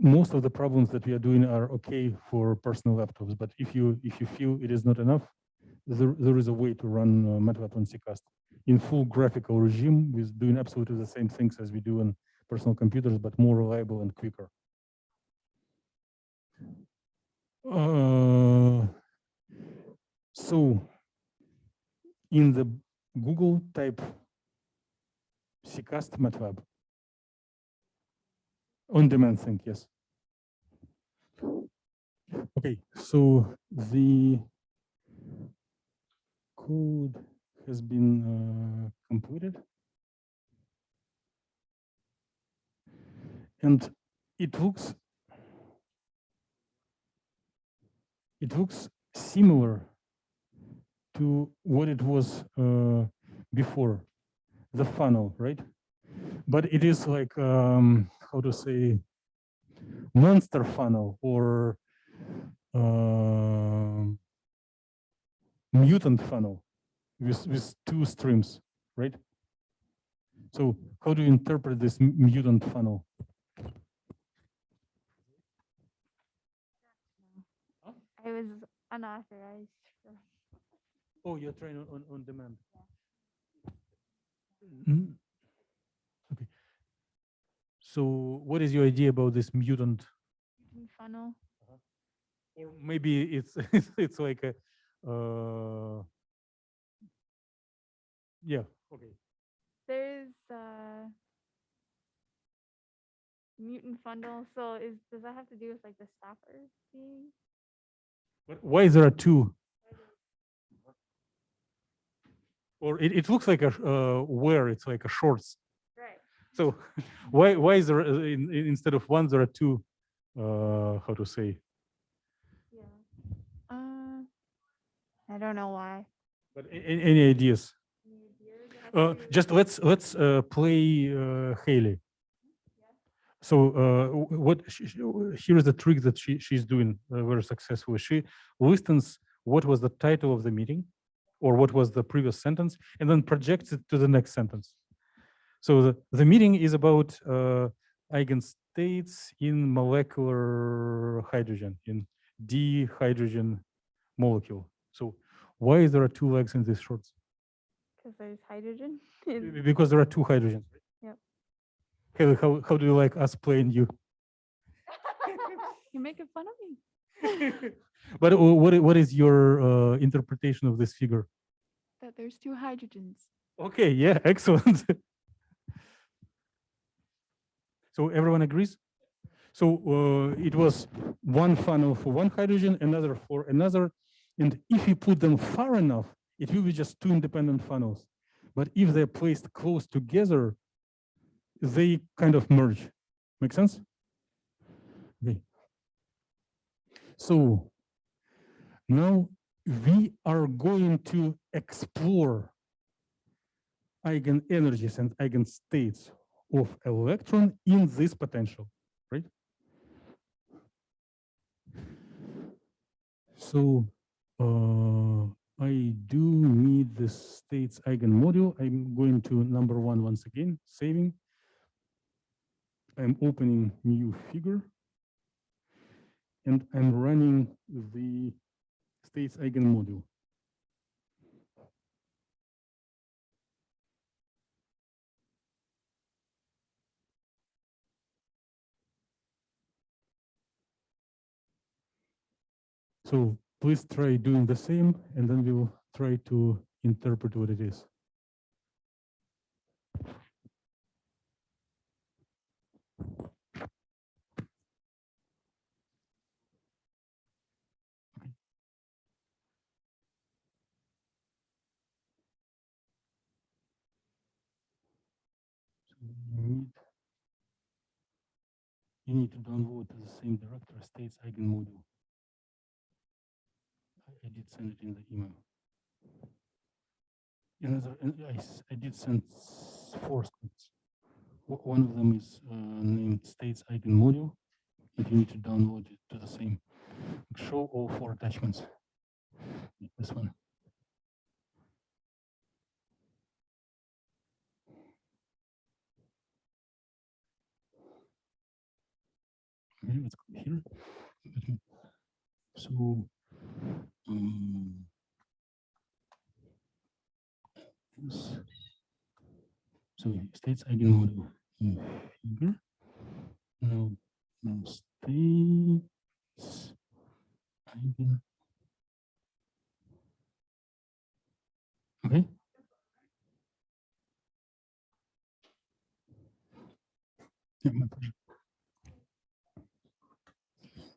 most of the problems that we are doing are okay for personal laptops, but if you feel it is not enough, there is a way to run MATLAB on CCAST in full graphical regime with doing absolutely the same things as we do on personal computers, but more reliable and quicker. So in the Google type CCast MATLAB on demand thing, yes. Okay, so the code has been completed. And it looks similar to what it was before, the funnel, right? But it is like how to say, monster funnel or mutant funnel with two streams, right? So how do you interpret this mutant funnel? I was unauthorized. Oh, you're trying on demand. Mm. Okay. So what is your idea about this mutant? Funnel. Or maybe it's it's like a yeah, okay. There's mutant funnel. So does that have to do with like the stopper being? But why is there a two? Or it looks like a where it's like a shorts. Right. So why is there instead of one there are two? How to say? Yeah. I don't know why. But any ideas? Just let's play Haley. So here is the trick that she's doing very successfully. She listens what was the title of the meeting, or what was the previous sentence, and then projects it to the next sentence. So the meeting is about eigenstates in molecular hydrogen, in dihydrogen molecule. So why is there are two legs in these shorts? Because there's hydrogen. Because there are two hydrogens. Yep. Haley, how do you like us playing you? You're making fun of me. But what is your interpretation of this figure? That there's two hydrogens. Okay, yeah, excellent. So everyone agrees? So it was one funnel for one hydrogen, another for another. And if you put them far enough, it will be just two independent funnels. But if they're placed close together, they kind of merge. Make sense? Okay. So now we are going to explore eigenenergies and eigenstates of electron in this potential, right? So I do need the states eigenmodule. I'm going to number one once again, saving. I'm opening new figure, and I'm running the states eigenmodule. So please try doing the same, and then we'll try to interpret what it is. You need to download the same directory states eigenmodule. I did send it in the email. I did send 4 scripts. One of them is named states eigenmodule, and you need to download it to the same. Show all 4 attachments. This one. Okay, let's go here. So this. So states eigenmodule figure. Now states Okay. Yeah, my pleasure.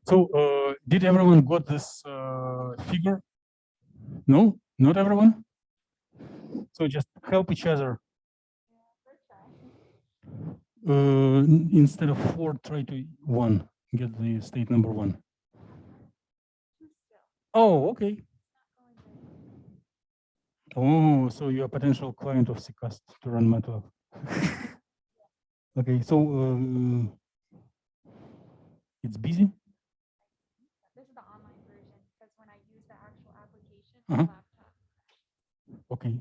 So, did everyone got this figure? No, not everyone. So just help each other. Instead of 4, try to 1. Get the state number 1. Oh, okay. Oh, so you're a potential client of CCAST to run MATLAB. Okay, so it's busy. This is the online version because when I use the actual application on Uh-huh. laptop. Okay.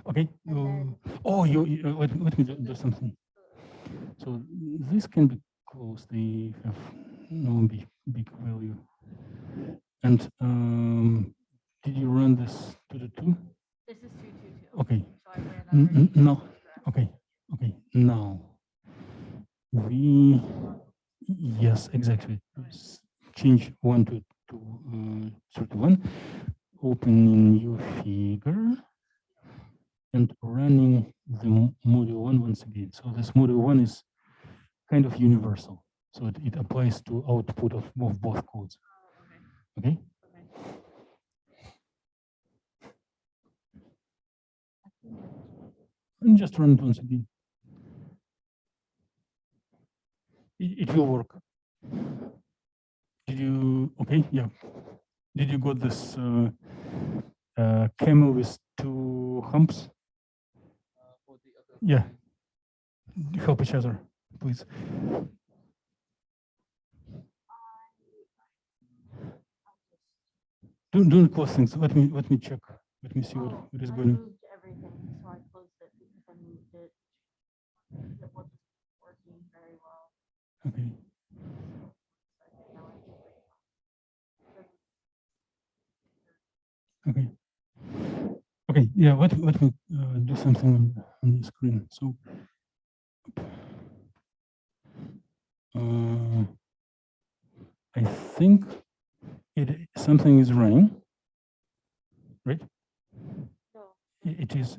Okay. Oh, let me do something. So this can be closed. They have no big value. And did you run this to the 2? This is 222. Okay. So I ran that already. No. Okay. Okay. Now we yes, exactly. Change 1 to 31. Opening new figure and running the module 1 once again. So this module 1 is kind of universal. So it applies to output of both codes. Okay. And just run it once again. It will work. Did you, okay, yeah. Did you got this camel with 2 humps? Yeah. Help each other, please. Don't close things. Let me check. Let me see what is going on. I moved everything, so I closed it because I moved it. It wasn't working very well. Okay. Okay. Okay. Yeah. Let me do something on the screen. So. I think something is running, right? No. It is.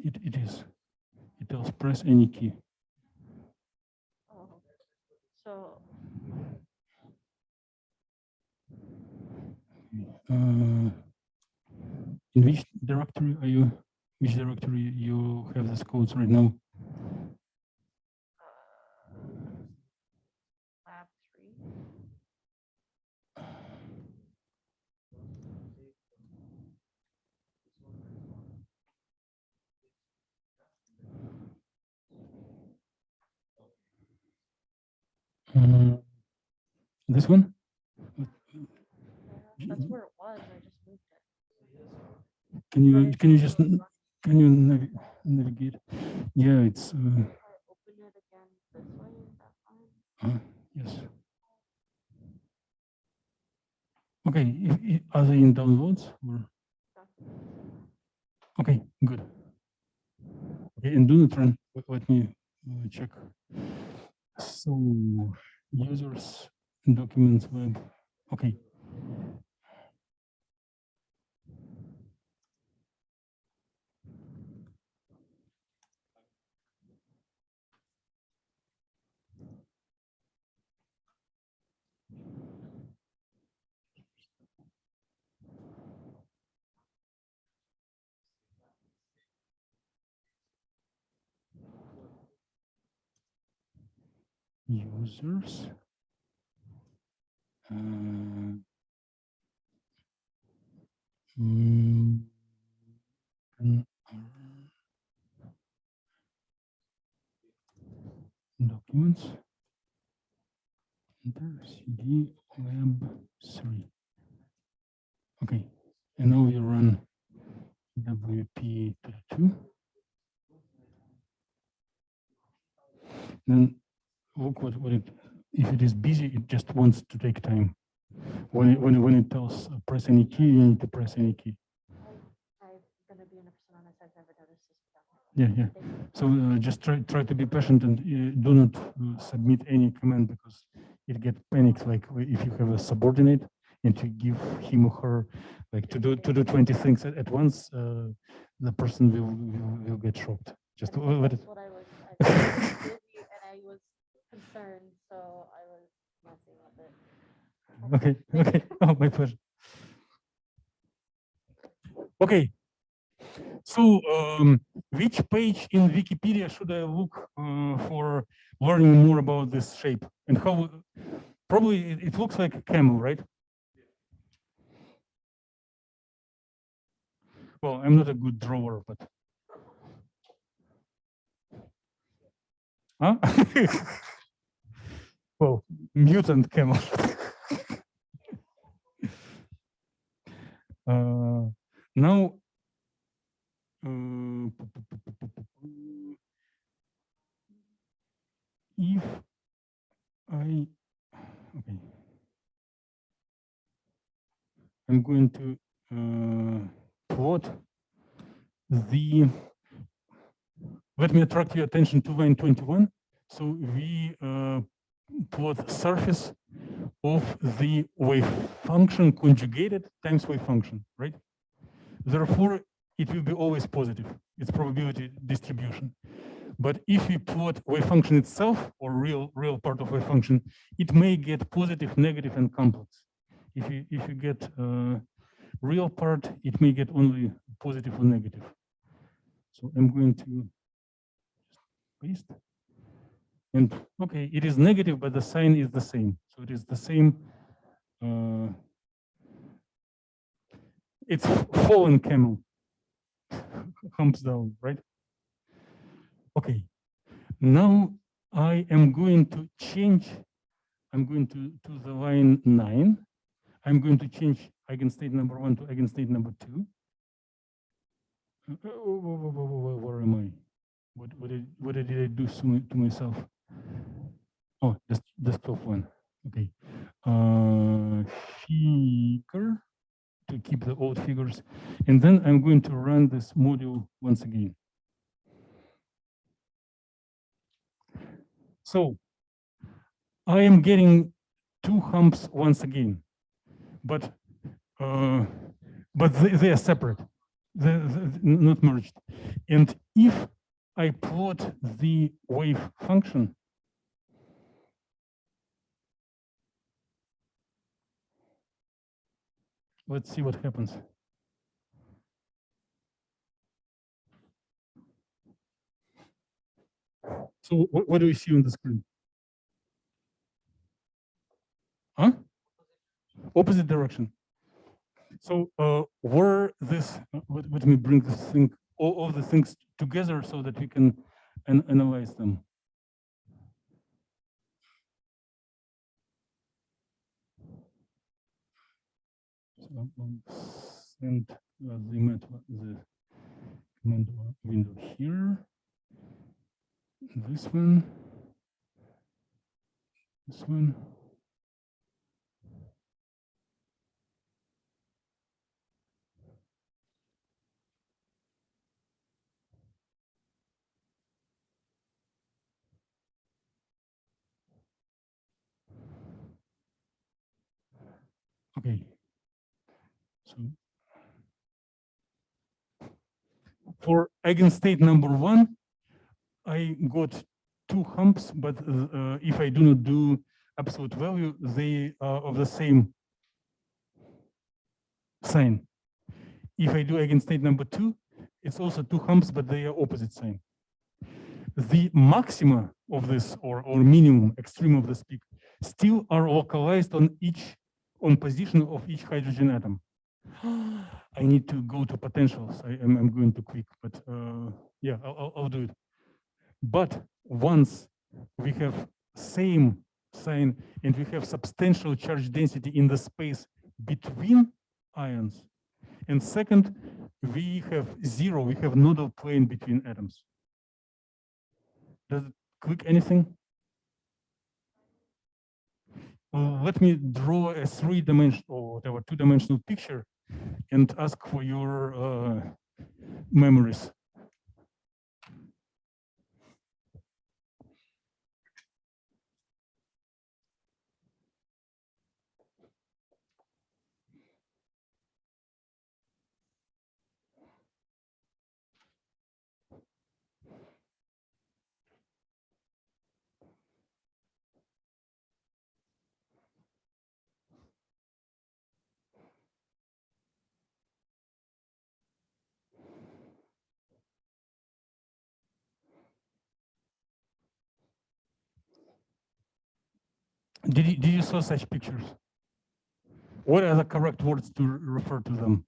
It is. It tells press any key. Oh. So In which directory are you? Which directory you have these codes right now? lab 3. This one? That's where it was. I just moved it. Can you just navigate? Yeah, it's. If I open it again this way, is that fine? Yes. Okay. Are they in downloads or? Okay, good. Okay, and do not run. Let me check. So users, documents, web. Okay. Users. Documents. Enter CD web 3. Okay, and now we run WP32. Then look what it, if it is busy, it just wants to take time. When it tells press any key, you need to press any key. I'm gonna be 100% honest. I've never noticed this before. Yeah. So just try to be patient and do not submit any command because it gets panicked. Like if you have a subordinate and you give him or her like to do 20 things at once, the person will get shocked. Just let it. That's what I was busy and I was concerned, so I was messing with it. Okay. Okay. Oh, my pleasure. Okay. So, which page in Wikipedia should I look for learning more about this shape and how? Probably it looks like a camel, right? Well, I'm not a good drawer, but. Huh? Well, mutant camel. Now, if I, okay, I'm going to plot the, let me attract your attention to line 21. So we plot surface of the wave function conjugated times wave function, right? Therefore, it will be always positive. It's probability distribution. But if we plot wave function itself or real part of wave function, it may get positive, negative, and complex. If you get real part, it may get only positive or negative. So I'm going to paste. And okay, it is negative, but the sign is the same. So it is the same. It's fallen camel, humps down, right? Okay. Now I am going to change. I'm going to the line 9. I'm going to change eigenstate number 1 to eigenstate number 2. Where am I? What did I do to myself? Oh, this 12 one. Okay. Figure to keep the old figures. And then I'm going to run this module once again. So I am getting 2 humps once again, but they are separate, they're not merged. And if I plot the wave function, let's see what happens. So what do we see on the screen? Huh? Opposite direction. So were this, let me bring this thing, all of the things together so that we can analyze them. So I'll send the command window here. This one. This one. Okay. So for eigenstate number 1, I got 2 humps, but if I do not do absolute value, they are of the same sign. If I do eigenstate number 2, it's also 2 humps, but they are opposite sign. The maxima of this, or minimum, extreme of this peak, still are localized on position of each hydrogen atom. I need to go to potentials. I'm going too quick, but yeah, I'll do it. But once we have same sign and we have substantial charge density in the space between ions, and second, we have 0, we have nodal plane between atoms. Does it click anything? Let me draw a 3-dimensional or whatever 2-dimensional picture and ask for your memories. Did you saw such pictures? What are the correct words to refer to them?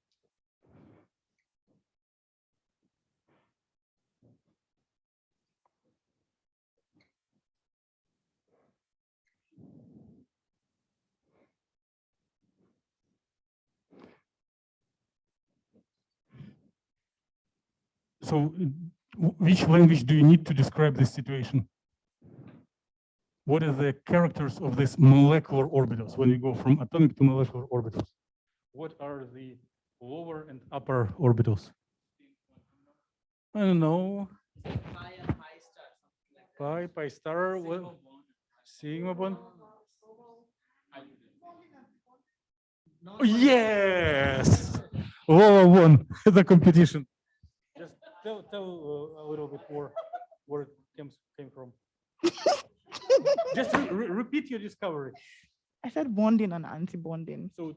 So which language do you need to describe this situation? What are the characters of these molecular orbitals when you go from atomic to molecular orbitals? What are the lower and upper orbitals? I don't know. Pi star, what? Sigma bond? Oh, yes! Lova won the competition. Just tell a little bit more where it came from. Just repeat your discovery. I said bonding and anti-bonding. So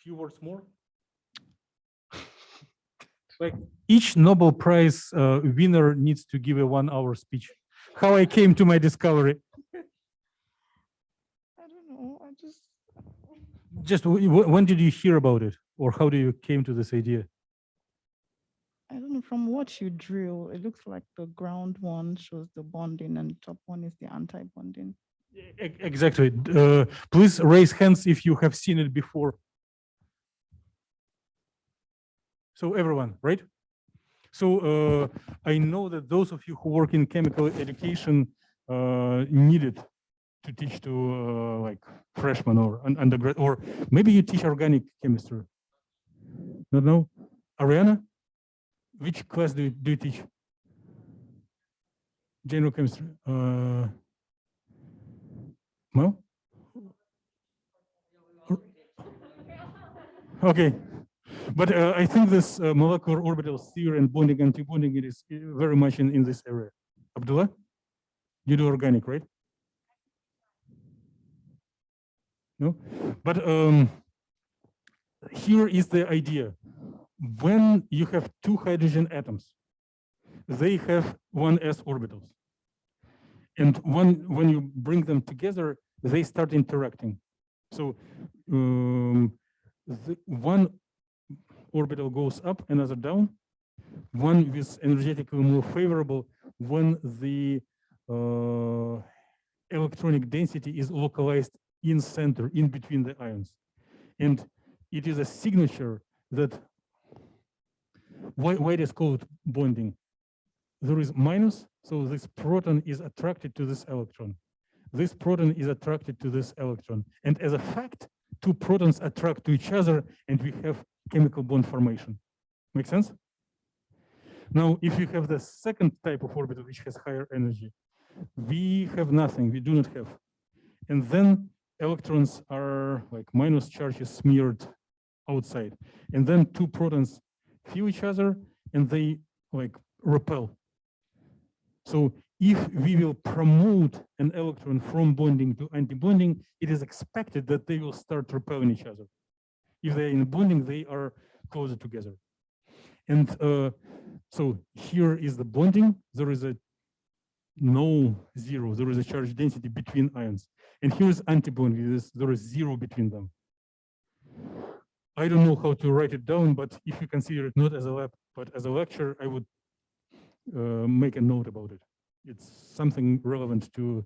few words more. Like each Nobel Prize winner needs to give a 1-hour speech. How I came to my discovery. I don't know. Just when did you hear about it, or how do you came to this idea? I don't know. From what you drew, it looks like the ground one shows the bonding and the top one is the anti-bonding. Exactly. Please raise hands if you have seen it before. So everyone, right? So I know that those of you who work in chemical education needed to teach to like freshmen or undergrad, or maybe you teach organic chemistry. Not know? Ariana, which class do you teach? General chemistry. Well? Okay. But I think this molecular orbital theory and bonding anti-bonding, it is very much in this area. Abdullah, you do organic, right? No, but here is the idea. When you have two hydrogen atoms, they have 1s orbitals. And when you bring them together, they start interacting. So one orbital goes up, another down. One is energetically more favorable when the electronic density is localized in center, in between the ions. And it is a signature that, why it is called bonding? There is minus, so this proton is attracted to this electron. This proton is attracted to this electron. And as a fact, two protons attract to each other and we have chemical bond formation. Make sense? Now, if you have the second type of orbital, which has higher energy, we have nothing, we do not have. And then electrons are like minus charges smeared outside. And then two protons feel each other and they like repel. So if we will promote an electron from bonding to anti-bonding, it is expected that they will start repelling each other. If they're in bonding, they are closer together. And so here is the bonding. There is a no zero. There is a charge density between ions. And here's anti-bonding. There is zero between them. I don't know how to write it down, but if you consider it not as a lab, but as a lecture, I would make a note about it. It's something relevant to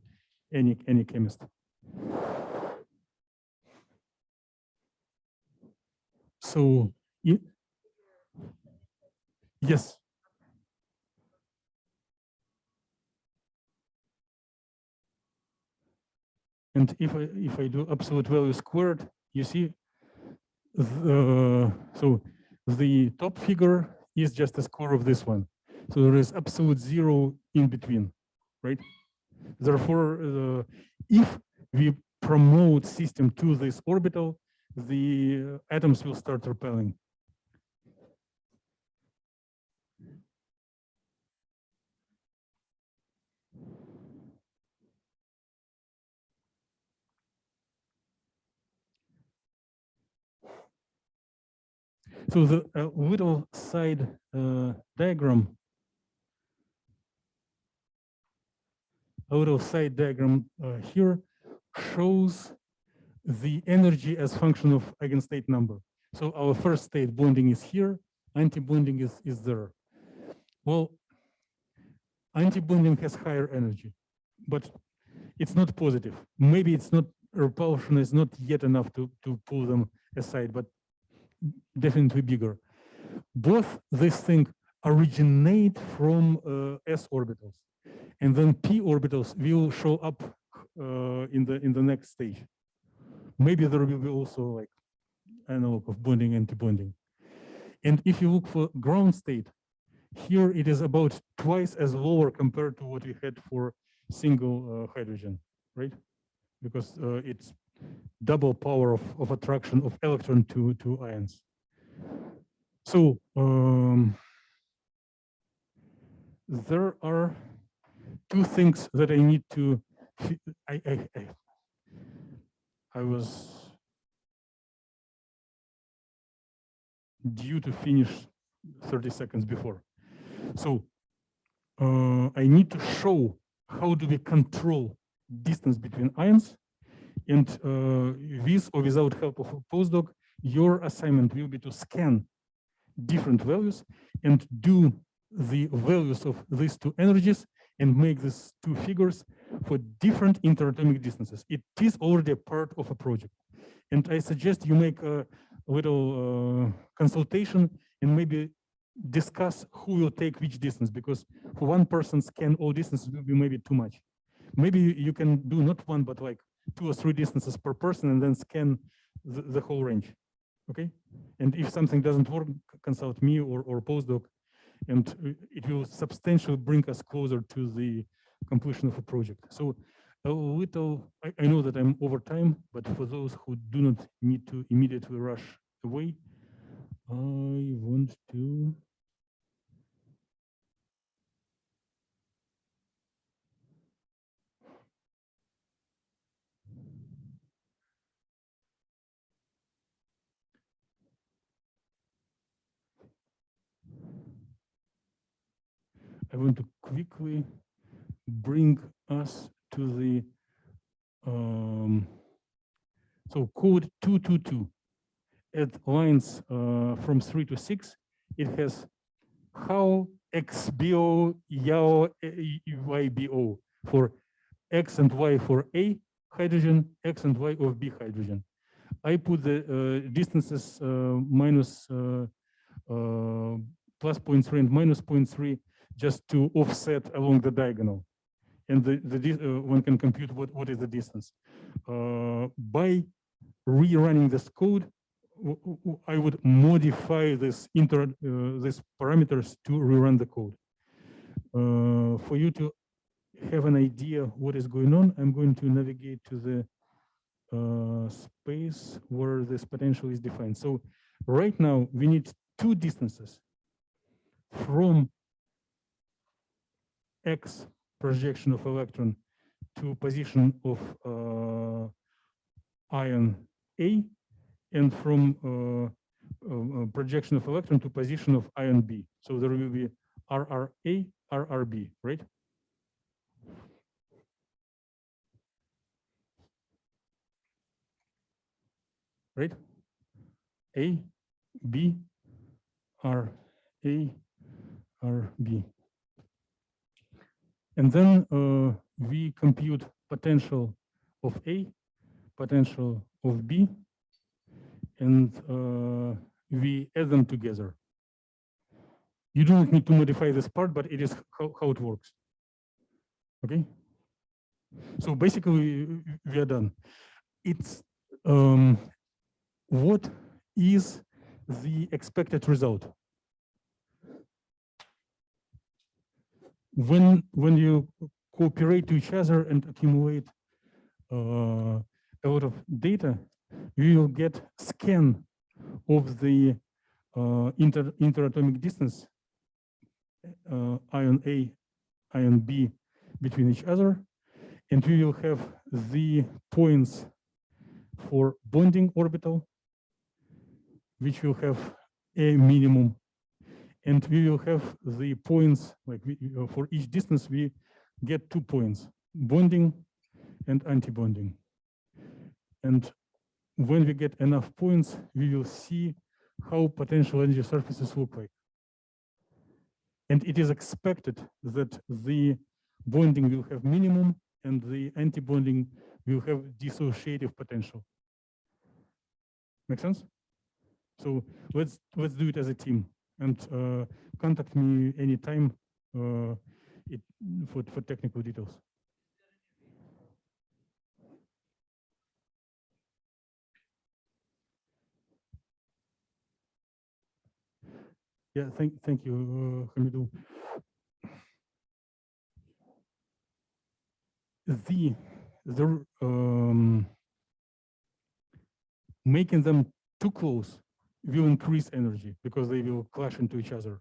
any chemist. So yes. And if I do absolute value squared, you see, so the top figure is just the square of this one. So there is absolute zero in between, right? Therefore, if we promote system to this orbital, the atoms will start repelling. So the little side diagram, here shows the energy as function of eigenstate number. So our first state bonding is here, anti-bonding is there. Well, anti-bonding has higher energy, but it's not positive. Maybe it's not, repulsion is not yet enough to pull them aside, but definitely bigger. Both these things originate from s orbitals, and then p orbitals will show up in the next stage. Maybe there will be also like analog of bonding, anti-bonding. And if you look for ground state, here it is about twice as lower compared to what we had for single hydrogen, right? Because it's double power of attraction of electron to ions. So there are two things that I need to. I was due to finish 30 seconds before. So I need to show how do we control distance between ions, and with or without help of a postdoc, your assignment will be to scan different values and do the values of these two energies and make these two figures for different interatomic distances. It is already a part of a project. And I suggest you make a little consultation and maybe discuss who will take which distance, because for one person scan all distances will be maybe too much. Maybe you can do not one, but like 2 or 3 distances per person and then scan the whole range, okay? And if something doesn't work, consult me or postdoc, and it will substantially bring us closer to the completion of a project. So a little, I know that I'm over time, but for those who do not need to immediately rush away, I want to. I want to quickly bring us to the so code 222 at lines from 3 to 6. It has how xbo yao ybo for x and y for a hydrogen, x and y of b hydrogen. I put the distances minus plus 0.3 and minus 0.3 just to offset along the diagonal. And one can compute what is the distance. By rerunning this code, I would modify these parameters to rerun the code. For you to have an idea what is going on, I'm going to navigate to the space where this potential is defined. So right now we need 2 distances from x projection of electron to position of ion A, and from projection of electron to position of ion B. So there will be RRA, RRB, right? Right? A, B, R, A, R, B. And then we compute potential of A, potential of B, and we add them together. You don't need to modify this part, but it is how it works. Okay? So basically, we are done. It's what is the expected result? When you cooperate to each other and accumulate a lot of data, you will get scan of the interatomic distance, ion A, ion B between each other, and we will have the points for bonding orbital, which will have a minimum. And we will have the points, like for each distance, we get 2 points, bonding and anti-bonding. And when we get enough points, we will see how potential energy surfaces look like. And it is expected that the bonding will have minimum and the anti-bonding will have dissociative potential. Make sense? So let's do it as a team, and contact me anytime for technical details. Yeah, thank you, Hamidou. Making them too close will increase energy because they will clash into each other.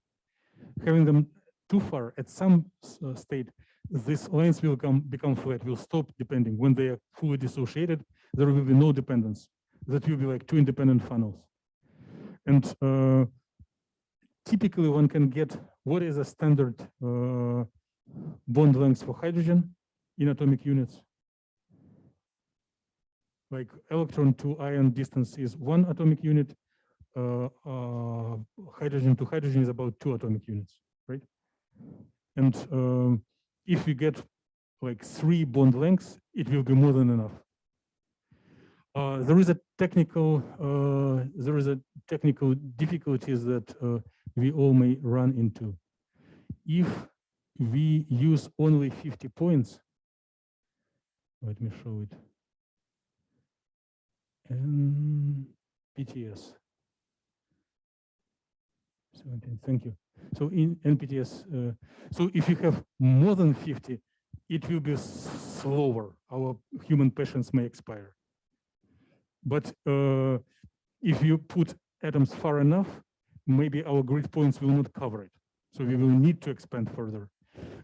Having them too far at some state, these lines will become flat, will stop depending. When they are fully dissociated, there will be no dependence. That will be like two independent funnels. And typically one can get what is a standard bond length for hydrogen in atomic units. Like electron to ion distance is 1 atomic unit. Hydrogen to hydrogen is about 2 atomic units, right? And if we get like 3 bond lengths, it will be more than enough. There is a technical difficulties that we all may run into. If we use only 50 points, let me show it. And PTS 17, thank you. So in NPTS, so if you have more than 50, it will be slower. Our human patience may expire. But if you put atoms far enough, maybe our grid points will not cover it. So we will need to expand further.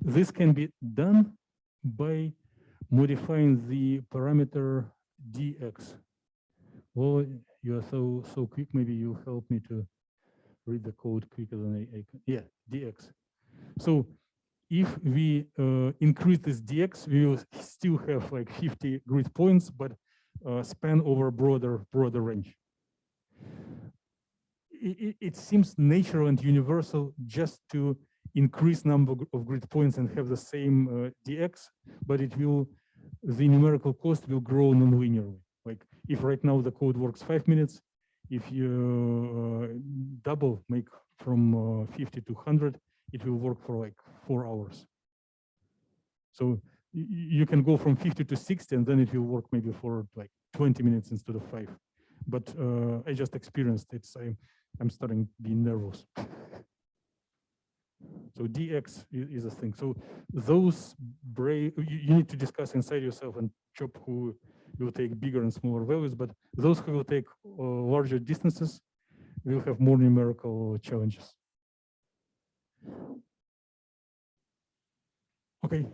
This can be done by modifying the parameter dx. Well, you are so quick, maybe you help me to read the code quicker than I can. Yeah, dx. So if we increase this dx, we will still have like 50 grid points, but span over a broader range. It seems natural and universal just to increase number of grid points and have the same dx, but the numerical cost will grow non-linearly. Like if right now the code works 5 minutes, if you double, make from 50 to 100, it will work for like 4 hours. So you can go from 50 to 60, and then it will work maybe for like 20 minutes instead of 5. But I just experienced it. I'm starting to be nervous. So dx is a thing. So those you need to discuss inside yourself and chop who will take bigger and smaller values, but those who will take larger distances will have more numerical challenges. Okay.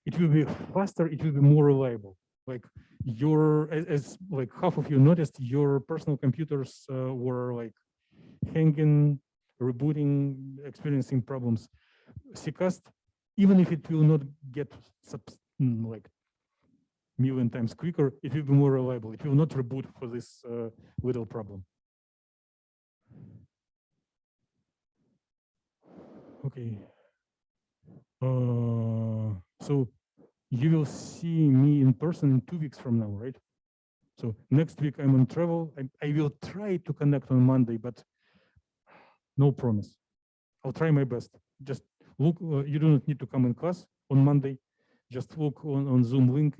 It will be faster, it will be more reliable. Like as like half of you noticed, your personal computers were like hanging, rebooting, experiencing problems. CCast, even if it will not get like million times quicker, it will be more reliable. It will not reboot for this little problem. Okay. So you will see me in person in 2 weeks from now, right? So next week I'm on travel. I will try to connect on Monday, but no promise. I'll try my best. Just look, you do not need to come in class on Monday. Just look on Zoom link.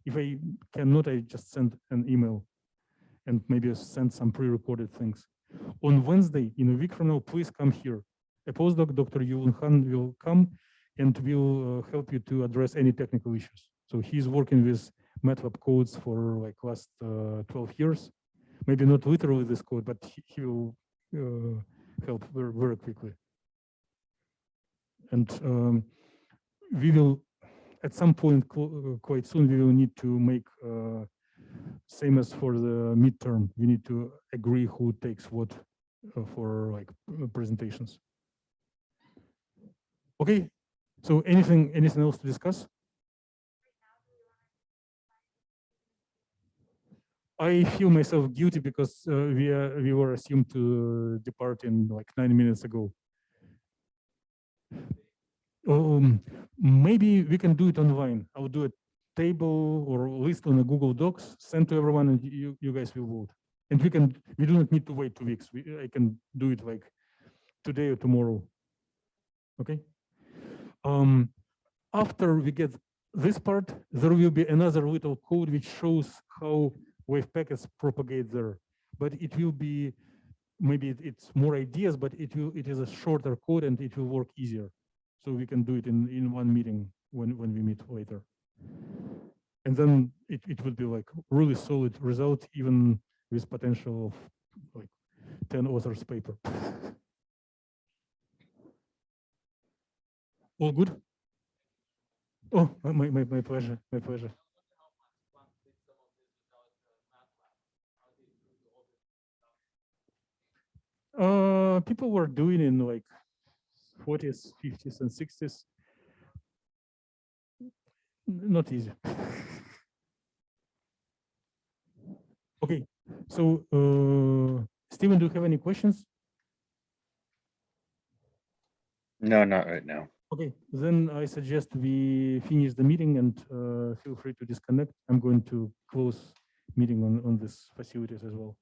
If I cannot, I just send an email and maybe send some pre-recorded things. On Wednesday, in a week from now, please come here. A postdoc, Dr. Yulun Han, will come and will help you to address any technical issues. So he's working with MATLAB codes for like last 12 years. Maybe not literally this code, but he will help very, very quickly. And we will, at some point quite soon, we will need to make same as for the midterm. We need to agree who takes what for like presentations. Okay, so anything else to discuss? I feel myself guilty because we were assumed to depart in like 9 minutes ago. Maybe we can do it online. I'll do a table or list on a Google Docs, send to everyone, and you guys will vote. And we do not need to wait 2 weeks. I can do it like today or tomorrow. Okay. After we get this part, there will be another little code which shows how wave packets propagate there. But it will be, maybe it's more ideas, but it is a shorter code and it will work easier. So we can do it in one meeting when we meet later. And then it would be like really solid result, even with potential of like 10 authors paper. All good? Oh, my pleasure, my pleasure. People were doing in like 40s, 50s, and 60s. Not easy. Okay, so Steven, do you have any questions? No, not right now. Okay, then I suggest we finish the meeting and feel free to disconnect. I'm going to close meeting on this facilities as well.